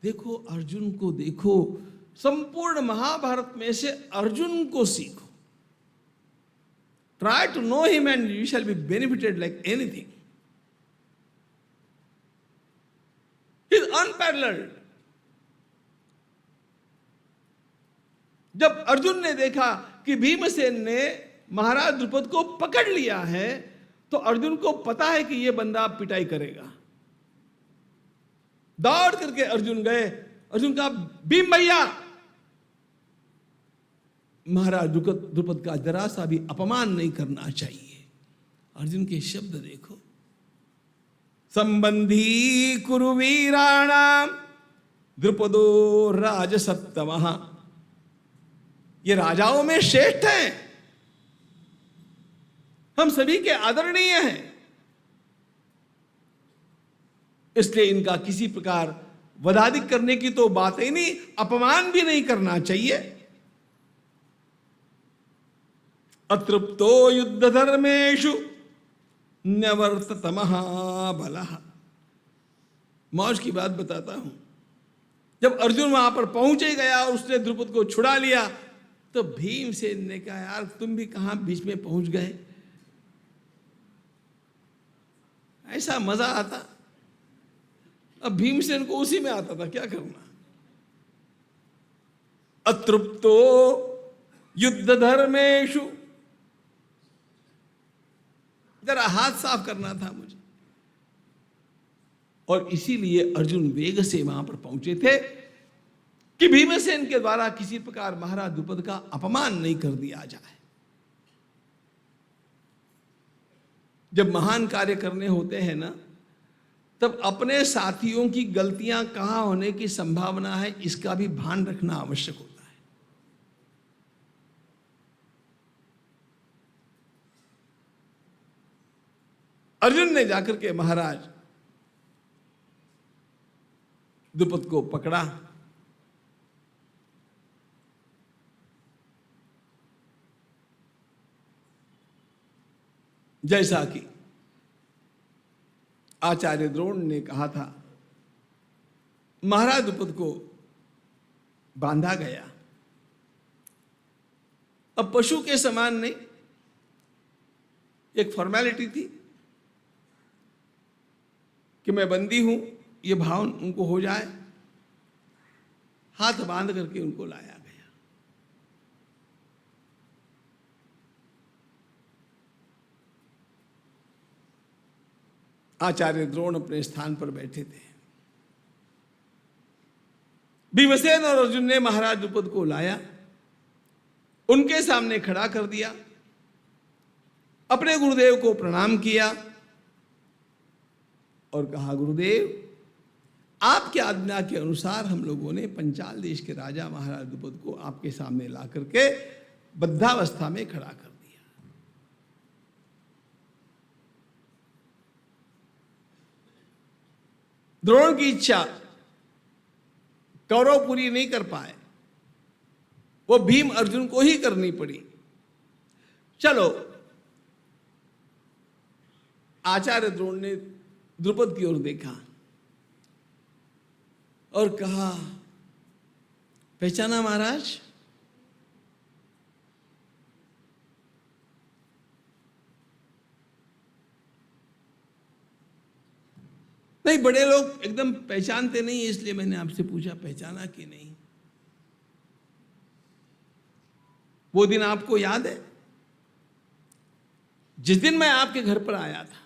देखो अर्जुन को देखो, संपूर्ण महाभारत में से अर्जुन को सीखो। Try to know him and you shall be benefited like anything. He is unparalleled. जब अर्जुन ने देखा कि भीमसेन ने महाराज द्रुपद को पकड़ लिया है, तो अर्जुन को पता है कि यह बंदा पिटाई करेगा। दौड़ करके अर्जुन गए। अर्जुन कहा, भीम भैया, महाराज द्रुपद का जरा सा भी अपमान नहीं करना चाहिए। अर्जुन के शब्द देखो, संबंधी कुरु वीराणाम द्रुपदो राजसत्तमः। ये राजाओं में श्रेष्ठ हैं, हम सभी के आदरणीय हैं, इसलिए इनका किसी प्रकार वधाधिक करने की तो बात ही नहीं, अपमान भी नहीं करना चाहिए। अतृप्तो युद्ध धर्मेषु न्यवर्तत महाबलः। मौज की बात बताता हूं, जब अर्जुन वहां पर पहुंच ही गया और उसने द्रुपद को छुड़ा लिया, तो भीमसेन ने कहा, यार तुम भी कहां बीच में पहुंच गए। ऐसा मजा आता। अब भीमसेन को उसी में आता था, क्या करना। अतृप्तो युद्ध धर्मेषु, जरा हाथ साफ करना था मुझे। और इसीलिए अर्जुन वेग से वहां पर पहुंचे थे कि भीमसेन के द्वारा किसी प्रकार महाराज द्रुपद का अपमान नहीं कर दिया जाए। जब महान कार्य करने होते हैं ना, तब अपने साथियों की गलतियां कहां होने की संभावना है, इसका भी भान रखना आवश्यक होता है। अर्जुन ने जाकर के महाराज द्रुपद को पकड़ा। जैसा कि आचार्य द्रोण ने कहा था, महाराज द्रुपद को बांधा गया। अब पशु के समान नहीं, एक फॉर्मेलिटी थी कि मैं बंदी हूं, ये भाव उनको हो जाए। हाथ बांध करके उनको लाया गया। आचार्य द्रोण अपने स्थान पर बैठे थे। भीमसेन और अर्जुन ने महाराज द्रुपद को लाया, उनके सामने खड़ा कर दिया, अपने गुरुदेव को प्रणाम किया और कहा, गुरुदेव आपकी आज्ञा के अनुसार हम लोगों ने पंचाल देश के राजा महाराज द्रुपद को आपके सामने ला करके बद्धावस्था में खड़ा कर दिया। द्रोण की इच्छा कौरव पूरी नहीं कर पाए, वो भीम अर्जुन को ही करनी पड़ी। चलो, आचार्य द्रोण ने द्रुपद की ओर देखा और कहा, पहचाना महाराज? नहीं, बड़े लोग एकदम पहचानते नहीं, इसलिए मैंने आपसे पूछा पहचाना कि नहीं। वो दिन आपको याद है जिस दिन मैं आपके घर पर आया था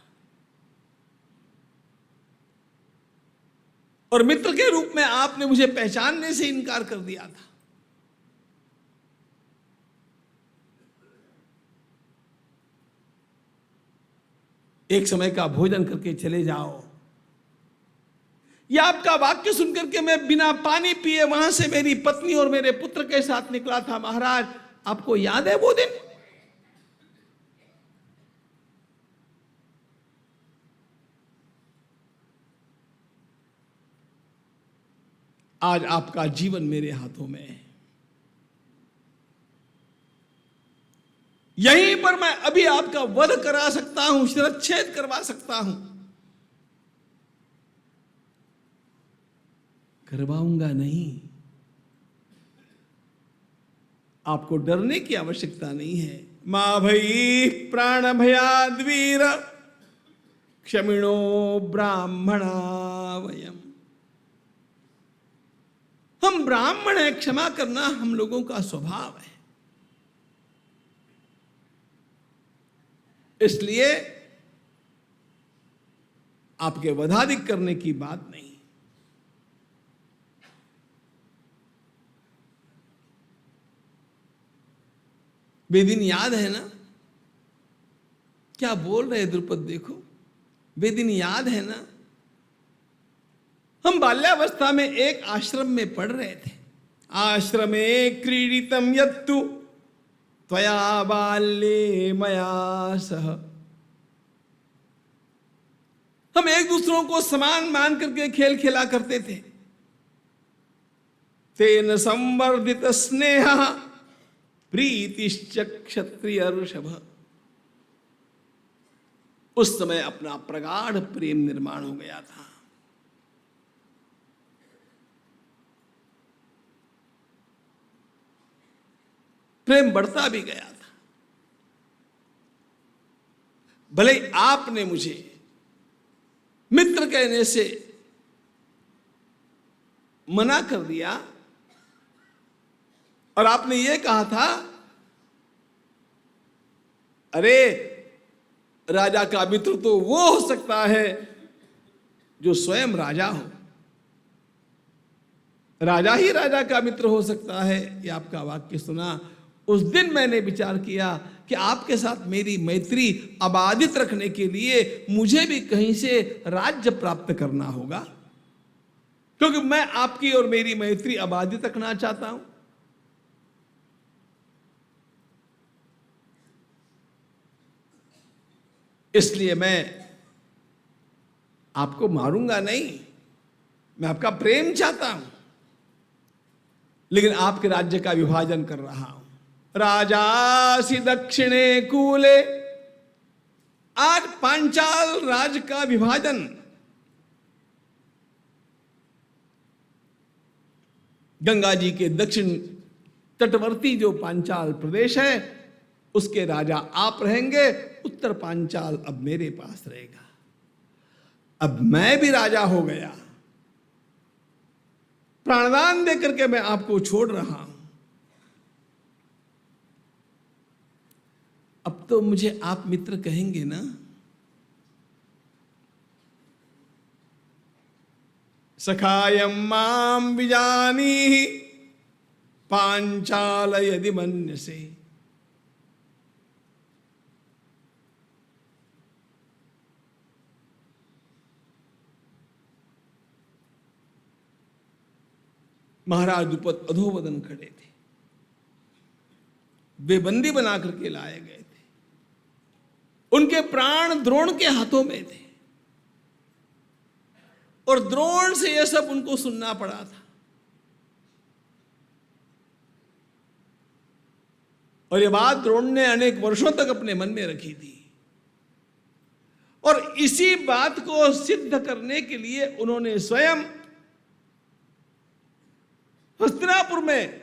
और मित्र के रूप में आपने मुझे पहचानने से इनकार कर दिया था। एक समय का भोजन करके चले जाओ, यह आपका वाक्य सुनकर के मैं बिना पानी पिए वहां से मेरी पत्नी और मेरे पुत्र के साथ निकला था। महाराज, आपको याद है वो दिन? आज आपका जीवन मेरे हाथों में है। यहीं पर मैं अभी आपका वध करा सकता हूं, शिरच्छेद करवा सकता हूं। करवाऊंगा नहीं। आपको डरने की आवश्यकता नहीं है। मां भई प्राण भयाद्वीर क्षमिणो ब्राह्मणा वयम। हम ब्राह्मण हैं, क्षमा करना हम लोगों का स्वभाव है। इसलिए आपके वधाधिक करने की बात नहीं। वे दिन याद है ना? क्या बोल रहे द्रुपद, देखो वे दिन याद है ना? हम बाल्यावस्था में एक आश्रम में पढ़ रहे थे। आश्रमे क्रीडितम यत्तु त्वया बाल्ये मया सह। हम एक दूसरों को समान मान करके खेल खेला करते थे। तेन संवर्धित स्नेह प्रीतिश्च क्षत्रिय ऋषभ। उस समय अपना प्रगाढ़ प्रेम निर्माण हो गया था। प्रेम बढ़ता भी गया था। भले आपने मुझे मित्र कहने से मना कर दिया और आपने ये कहा था, अरे राजा का मित्र तो वो हो सकता है जो स्वयं राजा हो, राजा ही राजा का मित्र हो सकता है। ये आपका वाक्य सुना, उस दिन मैंने विचार किया कि आपके साथ मेरी मैत्री अबाधित रखने के लिए मुझे भी कहीं से राज्य प्राप्त करना होगा, क्योंकि मैं आपकी और मेरी मैत्री अबाधित रखना चाहता हूं। इसलिए मैं आपको मारूंगा नहीं, मैं आपका प्रेम चाहता हूं, लेकिन आपके राज्य का विभाजन कर रहा हूं। राजासि दक्षिणे कूले। आज पांचाल राज का विभाजन गंगा जी के दक्षिण तटवर्ती जो पांचाल प्रदेश है उसके राजा आप रहेंगे, उत्तर पांचाल अब मेरे पास रहेगा। अब मैं भी राजा हो गया, प्राणदान देकर के मैं आपको छोड़ रहा हूं। अब तो मुझे आप मित्र कहेंगे ना? सखायं मां विजानीहि पांचाल यदि मन्यसे। महाराज द्रुपद अधोवदन खड़े थे, वे बंदी बना करके लाए गए थे, उनके प्राण द्रोण के हाथों में थे और द्रोण से यह सब उनको सुनना पड़ा था। और यह बात द्रोण ने अनेक वर्षों तक अपने मन में रखी थी और इसी बात को सिद्ध करने के लिए उन्होंने स्वयं हस्तिनापुर में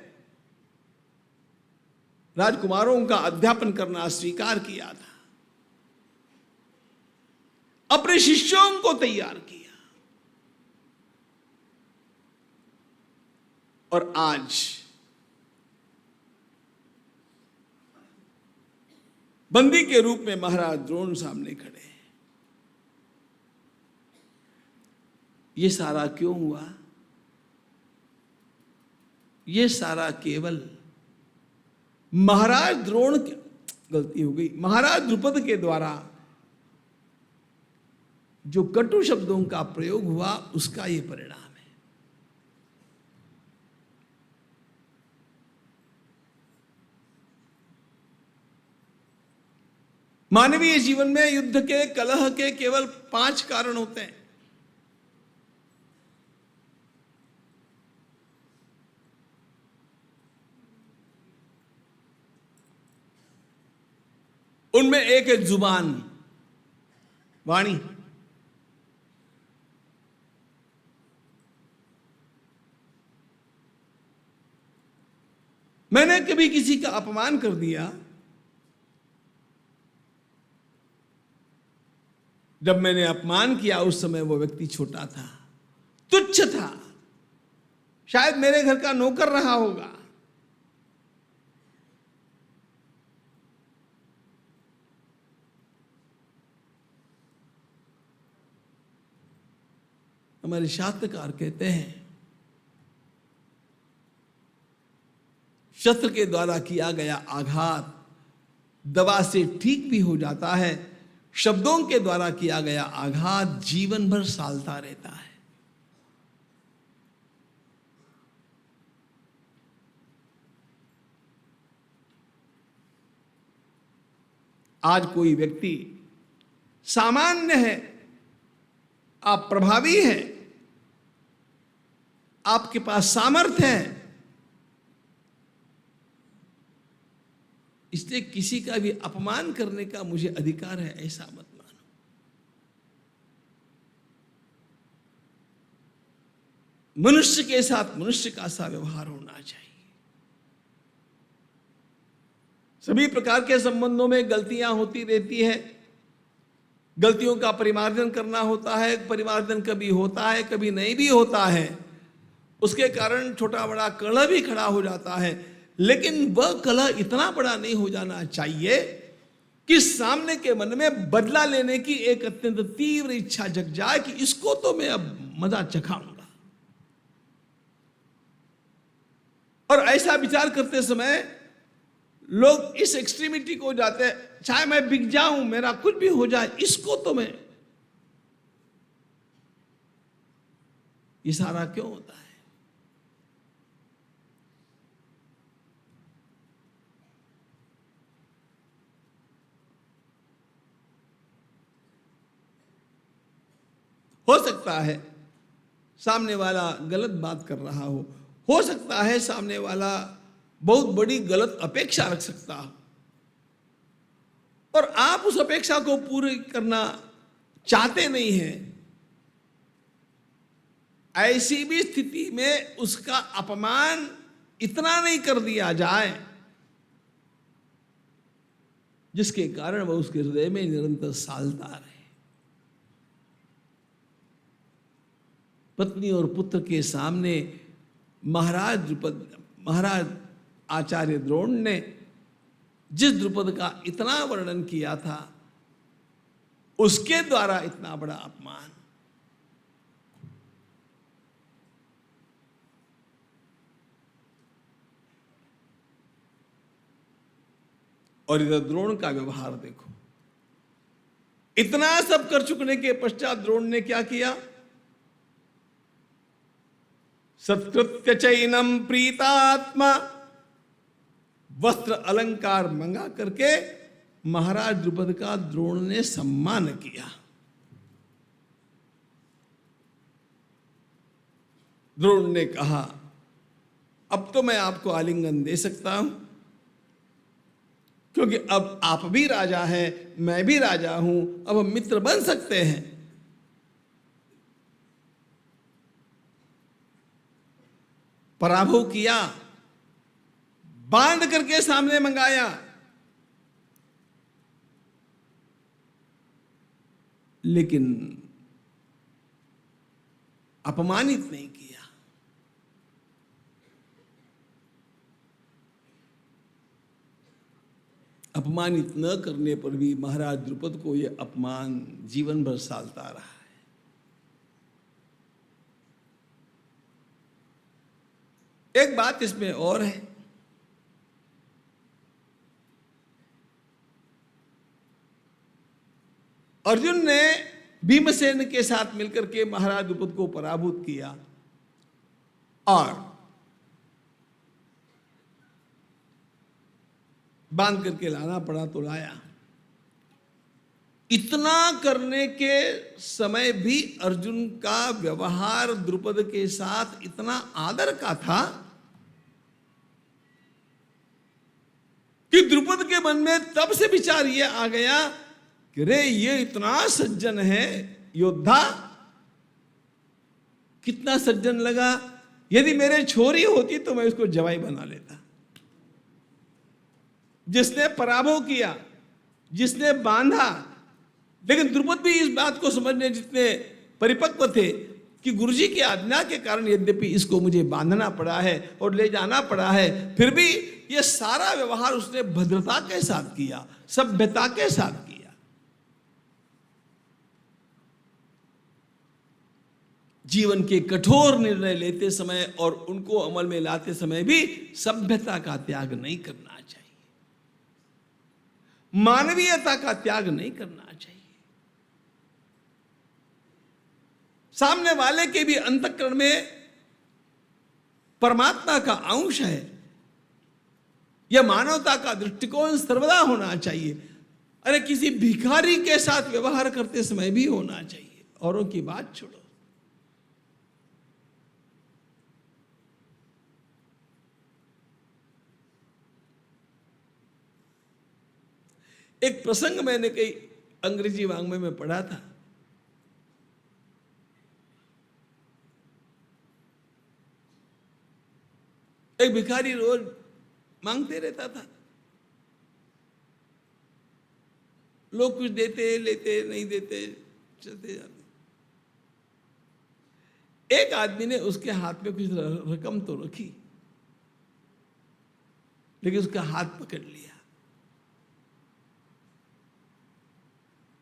राजकुमारों का अध्यापन करना स्वीकार किया था, अपने शिष्यों को तैयार किया। और आज बंदी के रूप में महाराज द्रोण सामने खड़े हैं। ये सारा क्यों हुआ? ये सारा केवल महाराज द्रोण की गलती हो गई, महाराज द्रुपद के द्वारा जो कटु शब्दों का प्रयोग हुआ उसका ये परिणाम है। मानवीय जीवन में युद्ध के, कलह के केवल 5 कारण होते हैं। उनमें एक है जुबान, वाणी। मैंने कभी किसी का अपमान कर दिया, जब मैंने अपमान किया उस समय वो व्यक्ति छोटा था, तुच्छ था, शायद मेरे घर का नौकर रहा होगा। हमारे शास्त्रकार कहते हैं शस्त्र के द्वारा किया गया आघात दवा से ठीक भी हो जाता है, शब्दों के द्वारा किया गया आघात जीवन भर सालता रहता है। आज कोई व्यक्ति सामान्य है, आप प्रभावी हैं, आपके पास सामर्थ्य है, इसलिए किसी का भी अपमान करने का मुझे अधिकार है ऐसा मत मानो। मनुष्य के साथ मनुष्य का सा व्यवहार होना चाहिए। सभी प्रकार के संबंधों में गलतियां होती रहती है, गलतियों का परिमार्जन करना होता है, परिमार्जन कभी होता है कभी नहीं भी होता है, उसके कारण छोटा बड़ा कलह भी खड़ा हो जाता है, लेकिन वह कलह इतना बड़ा नहीं हो जाना चाहिए कि सामने के मन में बदला लेने की एक अत्यंत तीव्र इच्छा जग जाए कि इसको तो मैं अब मजा चखाऊंगा। और ऐसा विचार करते समय लोग इस एक्सट्रीमिटी को जाते हैं, चाहे मैं बिक जाऊं, मेरा कुछ भी हो जाए, इसको तो मैं। ये सारा क्यों होता है? हो सकता है सामने वाला गलत बात कर रहा हो सकता है सामने वाला बहुत बड़ी गलत अपेक्षा रख सकता हो और आप उस अपेक्षा को पूरी करना चाहते नहीं हैं। ऐसी भी स्थिति में उसका अपमान इतना नहीं कर दिया जाए जिसके कारण वह उसके हृदय में निरंतर सालता रहे। पत्नी और पुत्र के सामने महाराज आचार्य द्रोण ने जिस द्रुपद का इतना वर्णन किया था, उसके द्वारा इतना बड़ा अपमान और इधर द्रोण का व्यवहार देखो। इतना सब कर चुकने के पश्चात द्रोण ने क्या किया? सत्कृत्य चैनम प्रीतात्मा, वस्त्र अलंकार मंगा करके महाराज द्रुपद का द्रोण ने सम्मान किया। द्रोण ने कहा, अब तो मैं आपको आलिंगन दे सकता हूं, क्योंकि अब आप भी राजा हैं, मैं भी राजा हूं, अब हम मित्र बन सकते हैं। पराभव किया, बांध करके सामने मंगाया, लेकिन अपमानित नहीं किया। अपमानित न करने पर भी महाराज द्रुपद को यह अपमान जीवन भर सालता रहा है। एक बात इसमें और है, अर्जुन ने भीमसेन के साथ मिलकर के महाराज द्रुपद को पराभूत किया और बांध करके लाना पड़ा तो लाया। इतना करने के समय भी अर्जुन का व्यवहार द्रुपद के साथ इतना आदर का था कि द्रुपद के मन में तब से विचार यह आ गया कि रे ये इतना सज्जन है योद्धा, कितना सज्जन लगा, यदि मेरे छोरी होती तो मैं इसको जवाई बना लेता। जिसने पराभव किया, जिसने बांधा, लेकिन द्रुपद भी इस बात को समझने जितने परिपक्व थे कि गुरुजी की आज्ञा के कारण यद्यपि इसको मुझे बांधना पड़ा है और ले जाना पड़ा है, फिर भी यह सारा व्यवहार उसने भद्रता के साथ किया, सभ्यता के साथ किया। जीवन के कठोर निर्णय लेते समय और उनको अमल में लाते समय भी सभ्यता का त्याग नहीं करना चाहिए, मानवीयता का त्याग नहीं करना चाहिए। सामने वाले के भी अंतःकरण में परमात्मा का अंश है, यह मानवता का दृष्टिकोण सर्वदा होना चाहिए। अरे किसी भिखारी के साथ व्यवहार करते समय भी होना चाहिए, औरों की बात छोड़ो। एक प्रसंग मैंने कई अंग्रेजी वाङ्मय में पढ़ा था। एक भिखारी रोज मांगते रहता था, लोग कुछ देते लेते नहीं देते चलते जाते। एक आदमी ने उसके हाथ में कुछ रकम तो रखी, लेकिन उसका हाथ पकड़ लिया।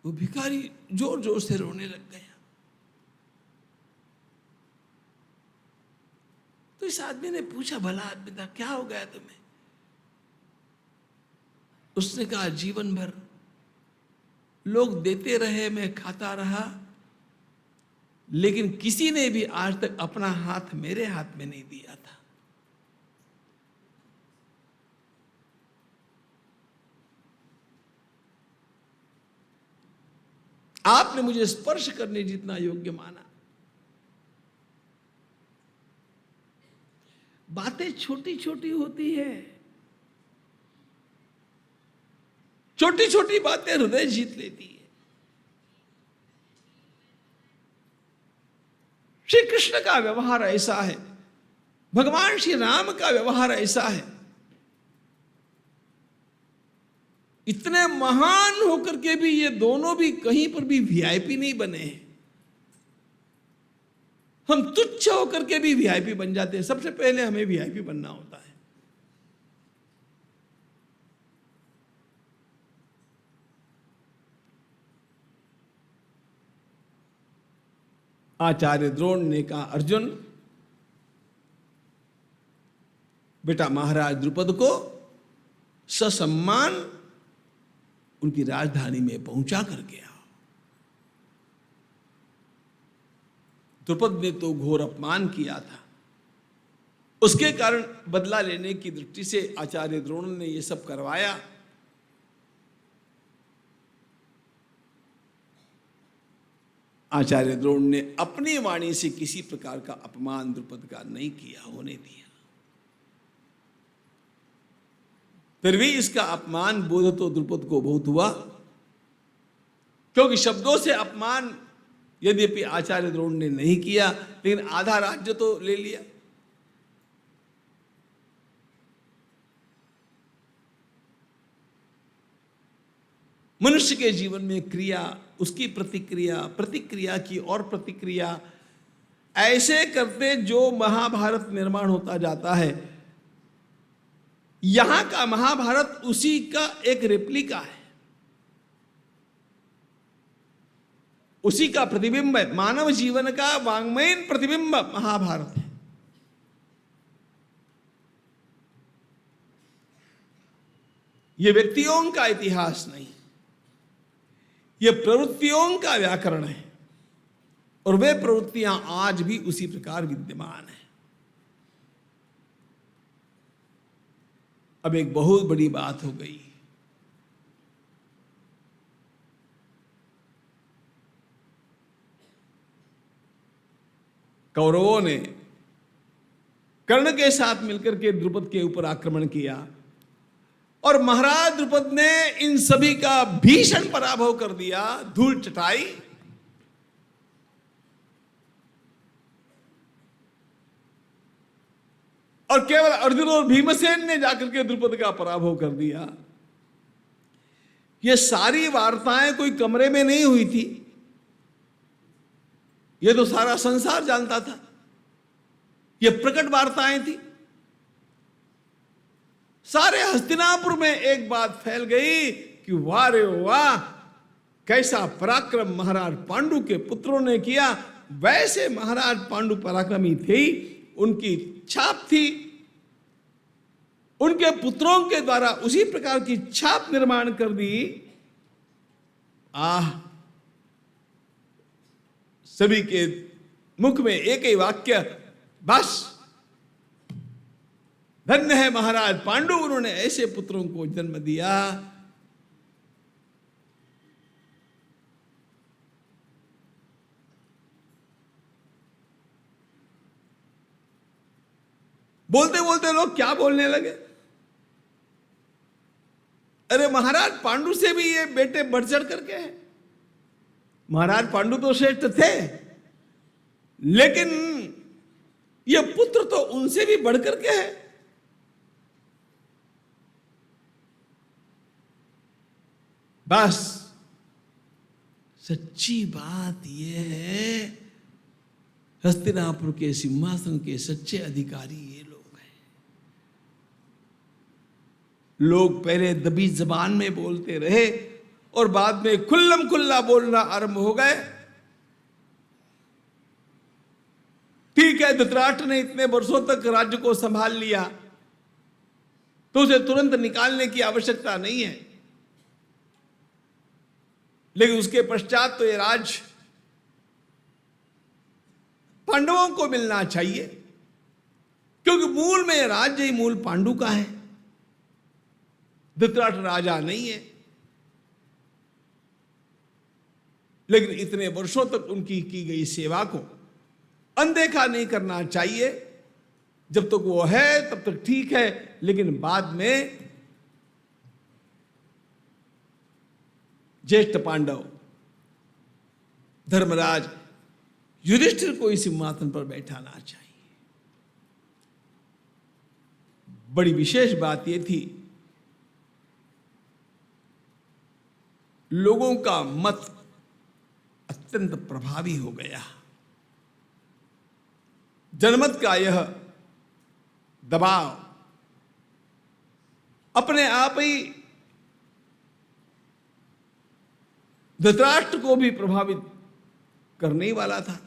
वो भिखारी जोर जोर से रोने लग गया। तो इस आदमी ने पूछा, भला आदमी था, क्या हो गया तुम्हें? उसने कहा, जीवन भर लोग देते रहे, मैं खाता रहा, लेकिन किसी ने भी आज तक अपना हाथ मेरे हाथ में नहीं दिया था। आपने मुझे स्पर्श करने जितना योग्य माना। बातें छोटी छोटी होती है, छोटी छोटी बातें हृदय जीत लेती है। श्री कृष्ण का व्यवहार ऐसा है, भगवान श्री राम का व्यवहार ऐसा है। इतने महान होकर के भी ये दोनों भी कहीं पर भी वीआईपी नहीं बने हैं। हम तुच्छ होकर के भी वीआईपी बन जाते हैं। सबसे पहले हमें वीआईपी बनना होता है। आचार्य द्रोण ने कहा, अर्जुन बेटा महाराज द्रुपद को ससम्मान उनकी राजधानी में पहुंचा कर गया। द्रुपद ने तो घोर अपमान किया था, उसके कारण बदला लेने की दृष्टि से आचार्य द्रोण ने यह सब करवाया। आचार्य द्रोण ने अपनी वाणी से किसी प्रकार का अपमान द्रुपद का नहीं किया, होने दिया। फिर भी इसका अपमान बोध तो द्रुपद को बहुत हुआ, क्योंकि शब्दों से अपमान यद्यपि आचार्य द्रोण ने नहीं किया, लेकिन आधा राज्य तो ले लिया। मनुष्य के जीवन में क्रिया, उसकी प्रतिक्रिया, प्रतिक्रिया की और प्रतिक्रिया, ऐसे करते जो महाभारत निर्माण होता जाता है। यहां का महाभारत उसी का एक रेप्लिका है, उसी का प्रतिबिंब है। मानव जीवन का वांग्मयीन प्रतिबिंब महाभारत है। यह व्यक्तियों का इतिहास नहीं, यह प्रवृत्तियों का व्याकरण है, और वे प्रवृत्तियां आज भी उसी प्रकार विद्यमान हैं। अब एक बहुत बड़ी बात हो गई। कौरवों ने कर्ण के साथ मिलकर के द्रुपद के ऊपर आक्रमण किया, और महाराज द्रुपद ने इन सभी का भीषण पराभव कर दिया, धूल चटाई। और केवल अर्जुन और भीमसेन ने जाकर के द्रुपद का पराभव कर दिया। ये सारी वार्ताएं कोई कमरे में नहीं हुई थी, ये तो सारा संसार जानता था। ये प्रकट वार्ताएं थी। सारे हस्तिनापुर में एक बात फैल गई कि वाह रे वाह, कैसा पराक्रम महाराज पांडु के पुत्रों ने किया। वैसे महाराज पांडु पराक्रमी थे, उनकी छाप थी, उनके पुत्रों के द्वारा उसी प्रकार की छाप निर्माण कर दी। सभी के मुख में एक ही वाक्य, बस धन्य है महाराज पांडु, उन्होंने ऐसे पुत्रों को जन्म दिया। बोलते बोलते लोग क्या बोलने लगे, अरे महाराज पांडु से भी ये बेटे बढ़ चढ़ करके हैं। महाराज पांडु तो श्रेष्ठ थे, लेकिन ये पुत्र तो उनसे भी बढ़ करके है। बस सच्ची बात यह है, हस्तिनापुर के सिंहासन के सच्चे अधिकारी ये लोग हैं। लोग पहले दबी जबान में बोलते रहे और बाद में खुल्लम खुल्ला बोलना आरंभ हो गए। ठीक है, धृतराष्ट्र ने इतने वर्षों तक राज्य को संभाल लिया, तो उसे तुरंत निकालने की आवश्यकता नहीं है, लेकिन उसके पश्चात तो ये राज पांडवों को मिलना चाहिए, क्योंकि मूल में राज्य ही मूल पांडु का है। धृतराष्ट्र राजा नहीं है, लेकिन इतने वर्षों तक उनकी की गई सेवा को अनदेखा नहीं करना चाहिए। जब तक वो है तब तक ठीक है, लेकिन बाद में ज्येष्ठ पांडव धर्मराज युधिष्ठिर को इस सिंहासन पर बैठाना चाहिए। बड़ी विशेष बात यह थी, लोगों का मत अत्यंत प्रभावी हो गया। जनमत का यह दबाव अपने आप ही धृतराष्ट्र को भी प्रभावित करने ही वाला था।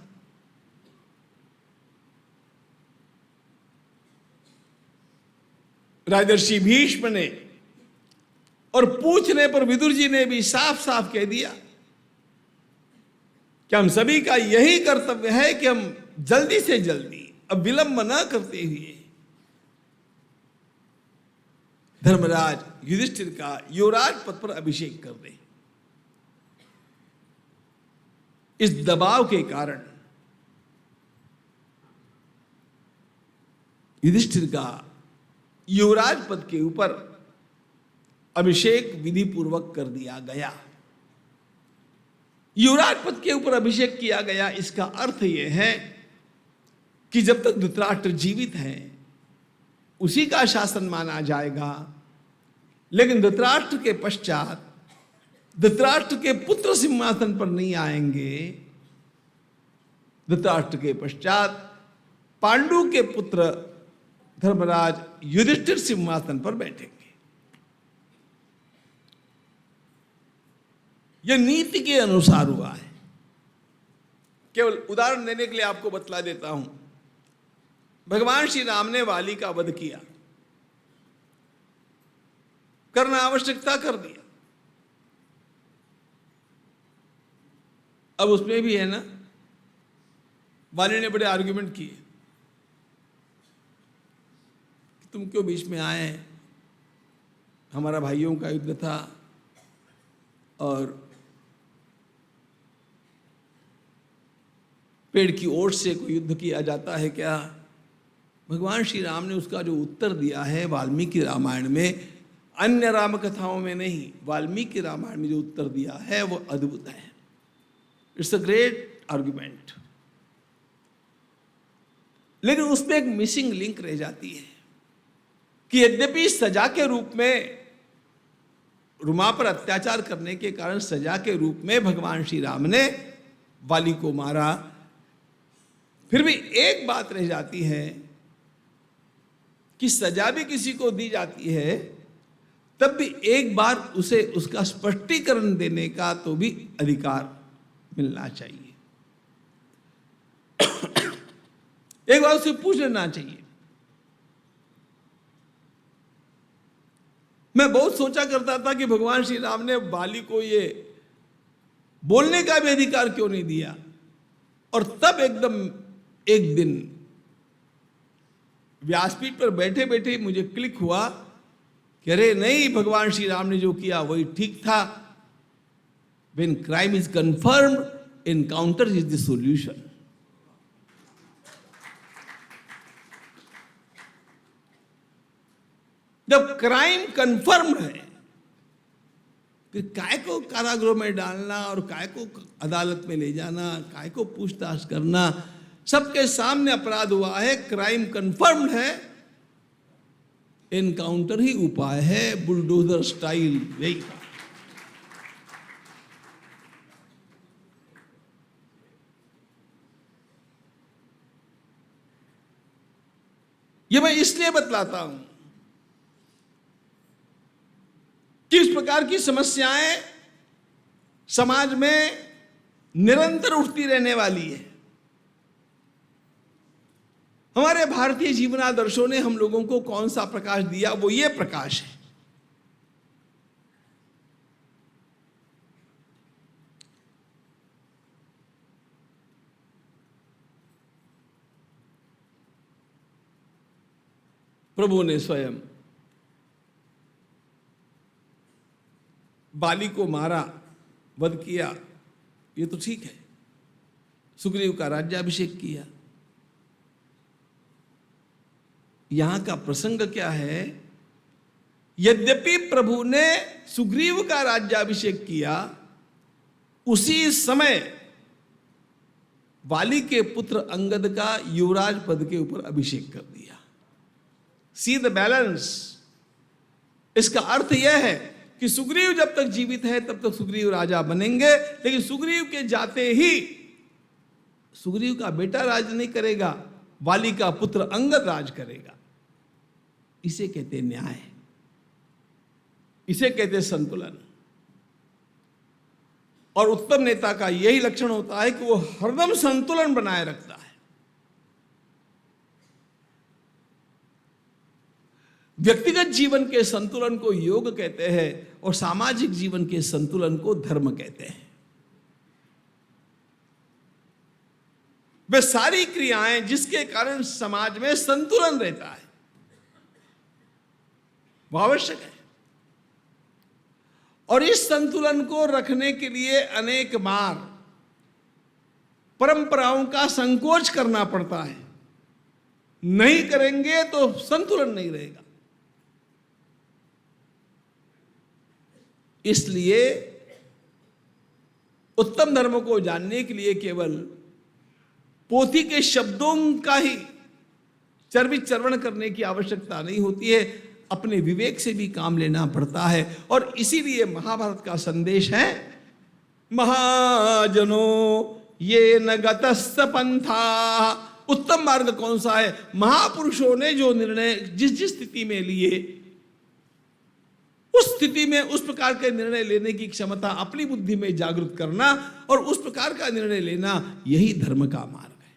राजर्षि भीष्म ने और पूछने पर विदुर जी ने भी साफ साफ कह दिया कि हम सभी का यही कर्तव्य है कि हम जल्दी से जल्दी, अब विलंब न करते हुए, धर्मराज युधिष्ठिर का युवराज पद पर अभिषेक कर दें। इस दबाव के कारण युधिष्ठिर का युवराज पद के ऊपर अभिषेक विधि पूर्वक कर दिया गया। युवराज पद के ऊपर अभिषेक किया गया, इसका अर्थ यह है कि जब तक धृतराष्ट्र जीवित हैं उसी का शासन माना जाएगा, लेकिन धृतराष्ट्र के पश्चात धृतराष्ट्र के पुत्र सिंहासन पर नहीं आएंगे। धृतराष्ट्र के पश्चात पांडु के पुत्र धर्मराज युधिष्ठिर सिंहासन पर बैठेंगे। यह नीति के अनुसार हुआ है। केवल उदाहरण देने के लिए आपको बतला देता हूं। भगवान श्री राम ने वाली का वध किया, करना आवश्यक था, कर दिया। अब उसमें भी है ना, वाली ने बड़े आर्ग्यूमेंट किए कि तुम क्यों बीच में आए, हमारा भाइयों का युद्ध था और पेड़ की ओट से कोई युद्ध किया जाता है क्या? भगवान श्री राम ने उसका जो उत्तर दिया है वाल्मीकि रामायण में, अन्य राम कथाओं में नहीं, वाल्मीकि रामायण में जो उत्तर दिया है वो अद्भुत है। It's a great argument. लेकिन उसमें एक मिसिंग लिंक रह जाती है कि यद्यपि सजा के रूप में, रुमा पर अत्याचार करने के कारण सजा के रूप में भगवान श्री राम ने वाली को मारा, फिर भी एक बात रह जाती है कि सजा भी किसी को दी जाती है तब भी एक बार उसे उसका स्पष्टीकरण देने का तो भी अधिकार मिलना चाहिए। एक बार उसे पूछ लेना चाहिए। मैं बहुत सोचा करता था कि भगवान श्री राम ने बाली को ये बोलने का भी अधिकार क्यों नहीं दिया, और तब एकदम एक दिन व्यासपीठ पर बैठे बैठे मुझे क्लिक हुआ कि अरे नहीं, भगवान श्री राम ने जो किया वही ठीक था। When crime is confirmed, encounter is the solution. जब क्राइम कंफर्म है फिर काय को कारागृह में डालना और काय को अदालत में ले जाना, काय को पूछताछ करना, सबके सामने अपराध हुआ है, क्राइम कंफर्म है, एनकाउंटर ही उपाय है, बुलडोजर स्टाइल वही। ये मैं इसलिए बतलाता हूं कि इस प्रकार की समस्याएं समाज में निरंतर उठती रहने वाली है। हमारे भारतीय जीवनादर्शों ने हम लोगों को कौन सा प्रकाश दिया? वो ये प्रकाश है प्रभु ने स्वयं बाली को मारा, वध किया, ये तो ठीक है। सुग्रीव का राज्याभिषेक किया। यहां का प्रसंग क्या है? यद्यपि प्रभु ने सुग्रीव का राज्याभिषेक किया, उसी समय वाली के पुत्र अंगद का युवराज पद के ऊपर अभिषेक कर दिया। See the balance. इसका अर्थ यह है कि सुग्रीव जब तक जीवित है तब तक सुग्रीव राजा बनेंगे, लेकिन सुग्रीव के जाते ही सुग्रीव का बेटा राज नहीं करेगा, वाली का पुत्र अंगद राज करेगा। इसे कहते न्याय, इसे कहते संतुलन। और उत्तम नेता का यही लक्षण होता है कि वो हरदम संतुलन बनाए रखता है। व्यक्तिगत जीवन के संतुलन को योग कहते हैं और सामाजिक जीवन के संतुलन को धर्म कहते हैं। वे सारी क्रियाएं जिसके कारण समाज में संतुलन रहता है वो आवश्यक है। और इस संतुलन को रखने के लिए अनेक बार परंपराओं का संकोच करना पड़ता है। नहीं करेंगे तो संतुलन नहीं रहेगा। इसलिए उत्तम धर्म को जानने के लिए केवल पोथी के शब्दों का ही चर्वित चर्वण करने की आवश्यकता नहीं होती है, अपने विवेक से भी काम लेना पड़ता है। और इसीलिए महाभारत का संदेश है, महाजनों ये न गतस्थ पंथा। उत्तम मार्ग कौन सा है? महापुरुषों ने जो निर्णय जिस जिस स्थिति में लिए, उस स्थिति में उस प्रकार के निर्णय लेने की क्षमता अपनी बुद्धि में जागृत करना और उस प्रकार का निर्णय लेना, यही धर्म का मार्ग है।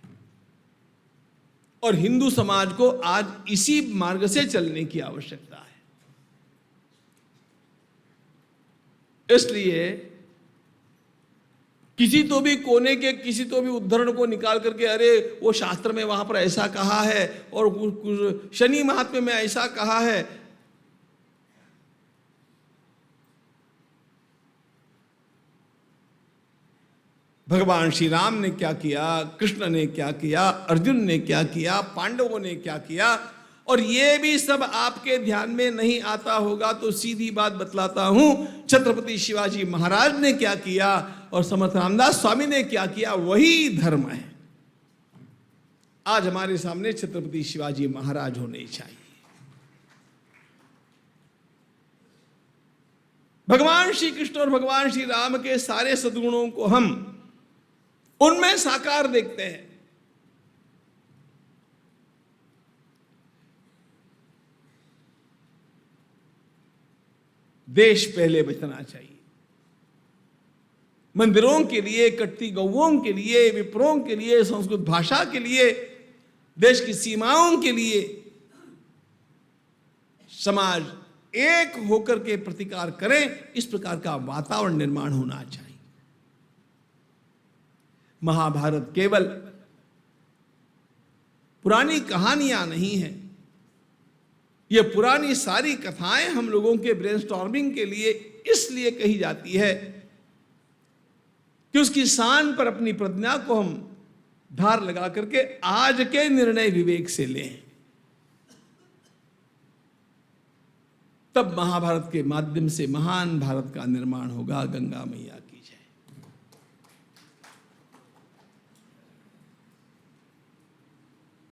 और हिंदू समाज को आज इसी मार्ग से चलने की आवश्यकता है। इसलिए किसी तो भी कोने के किसी तो भी उद्धरण को निकाल करके, अरे वो शास्त्र में वहां पर ऐसा कहा है और शनि महात्म्य में ऐसा कहा है, भगवान श्री राम ने क्या किया, कृष्ण ने क्या किया, अर्जुन ने क्या किया, पांडवों ने क्या किया, और ये भी सब आपके ध्यान में नहीं आता होगा तो सीधी बात बतलाता हूं, छत्रपति शिवाजी महाराज ने क्या किया और समर्थ रामदास स्वामी ने क्या किया, वही धर्म है। आज हमारे सामने छत्रपति शिवाजी महाराज होने चाहिए। भगवान श्री कृष्ण और भगवान श्री राम के सारे सद्गुणों को हम उनमें साकार देखते हैं। देश पहले बचना चाहिए। मंदिरों के लिए, कटती गौओं के लिए, विप्रों के लिए, संस्कृत भाषा के लिए, देश की सीमाओं के लिए समाज एक होकर के प्रतिकार करें, इस प्रकार का वातावरण निर्माण होना चाहिए। महाभारत केवल पुरानी कहानियां नहीं है, ये पुरानी सारी कथाएं हम लोगों के ब्रेनस्टॉर्मिंग के लिए इसलिए कही जाती है कि उसकी शान पर अपनी प्रज्ञा को हम धार लगा करके आज के निर्णय विवेक से लें। तब महाभारत के माध्यम से महान भारत का निर्माण होगा। गंगा मैया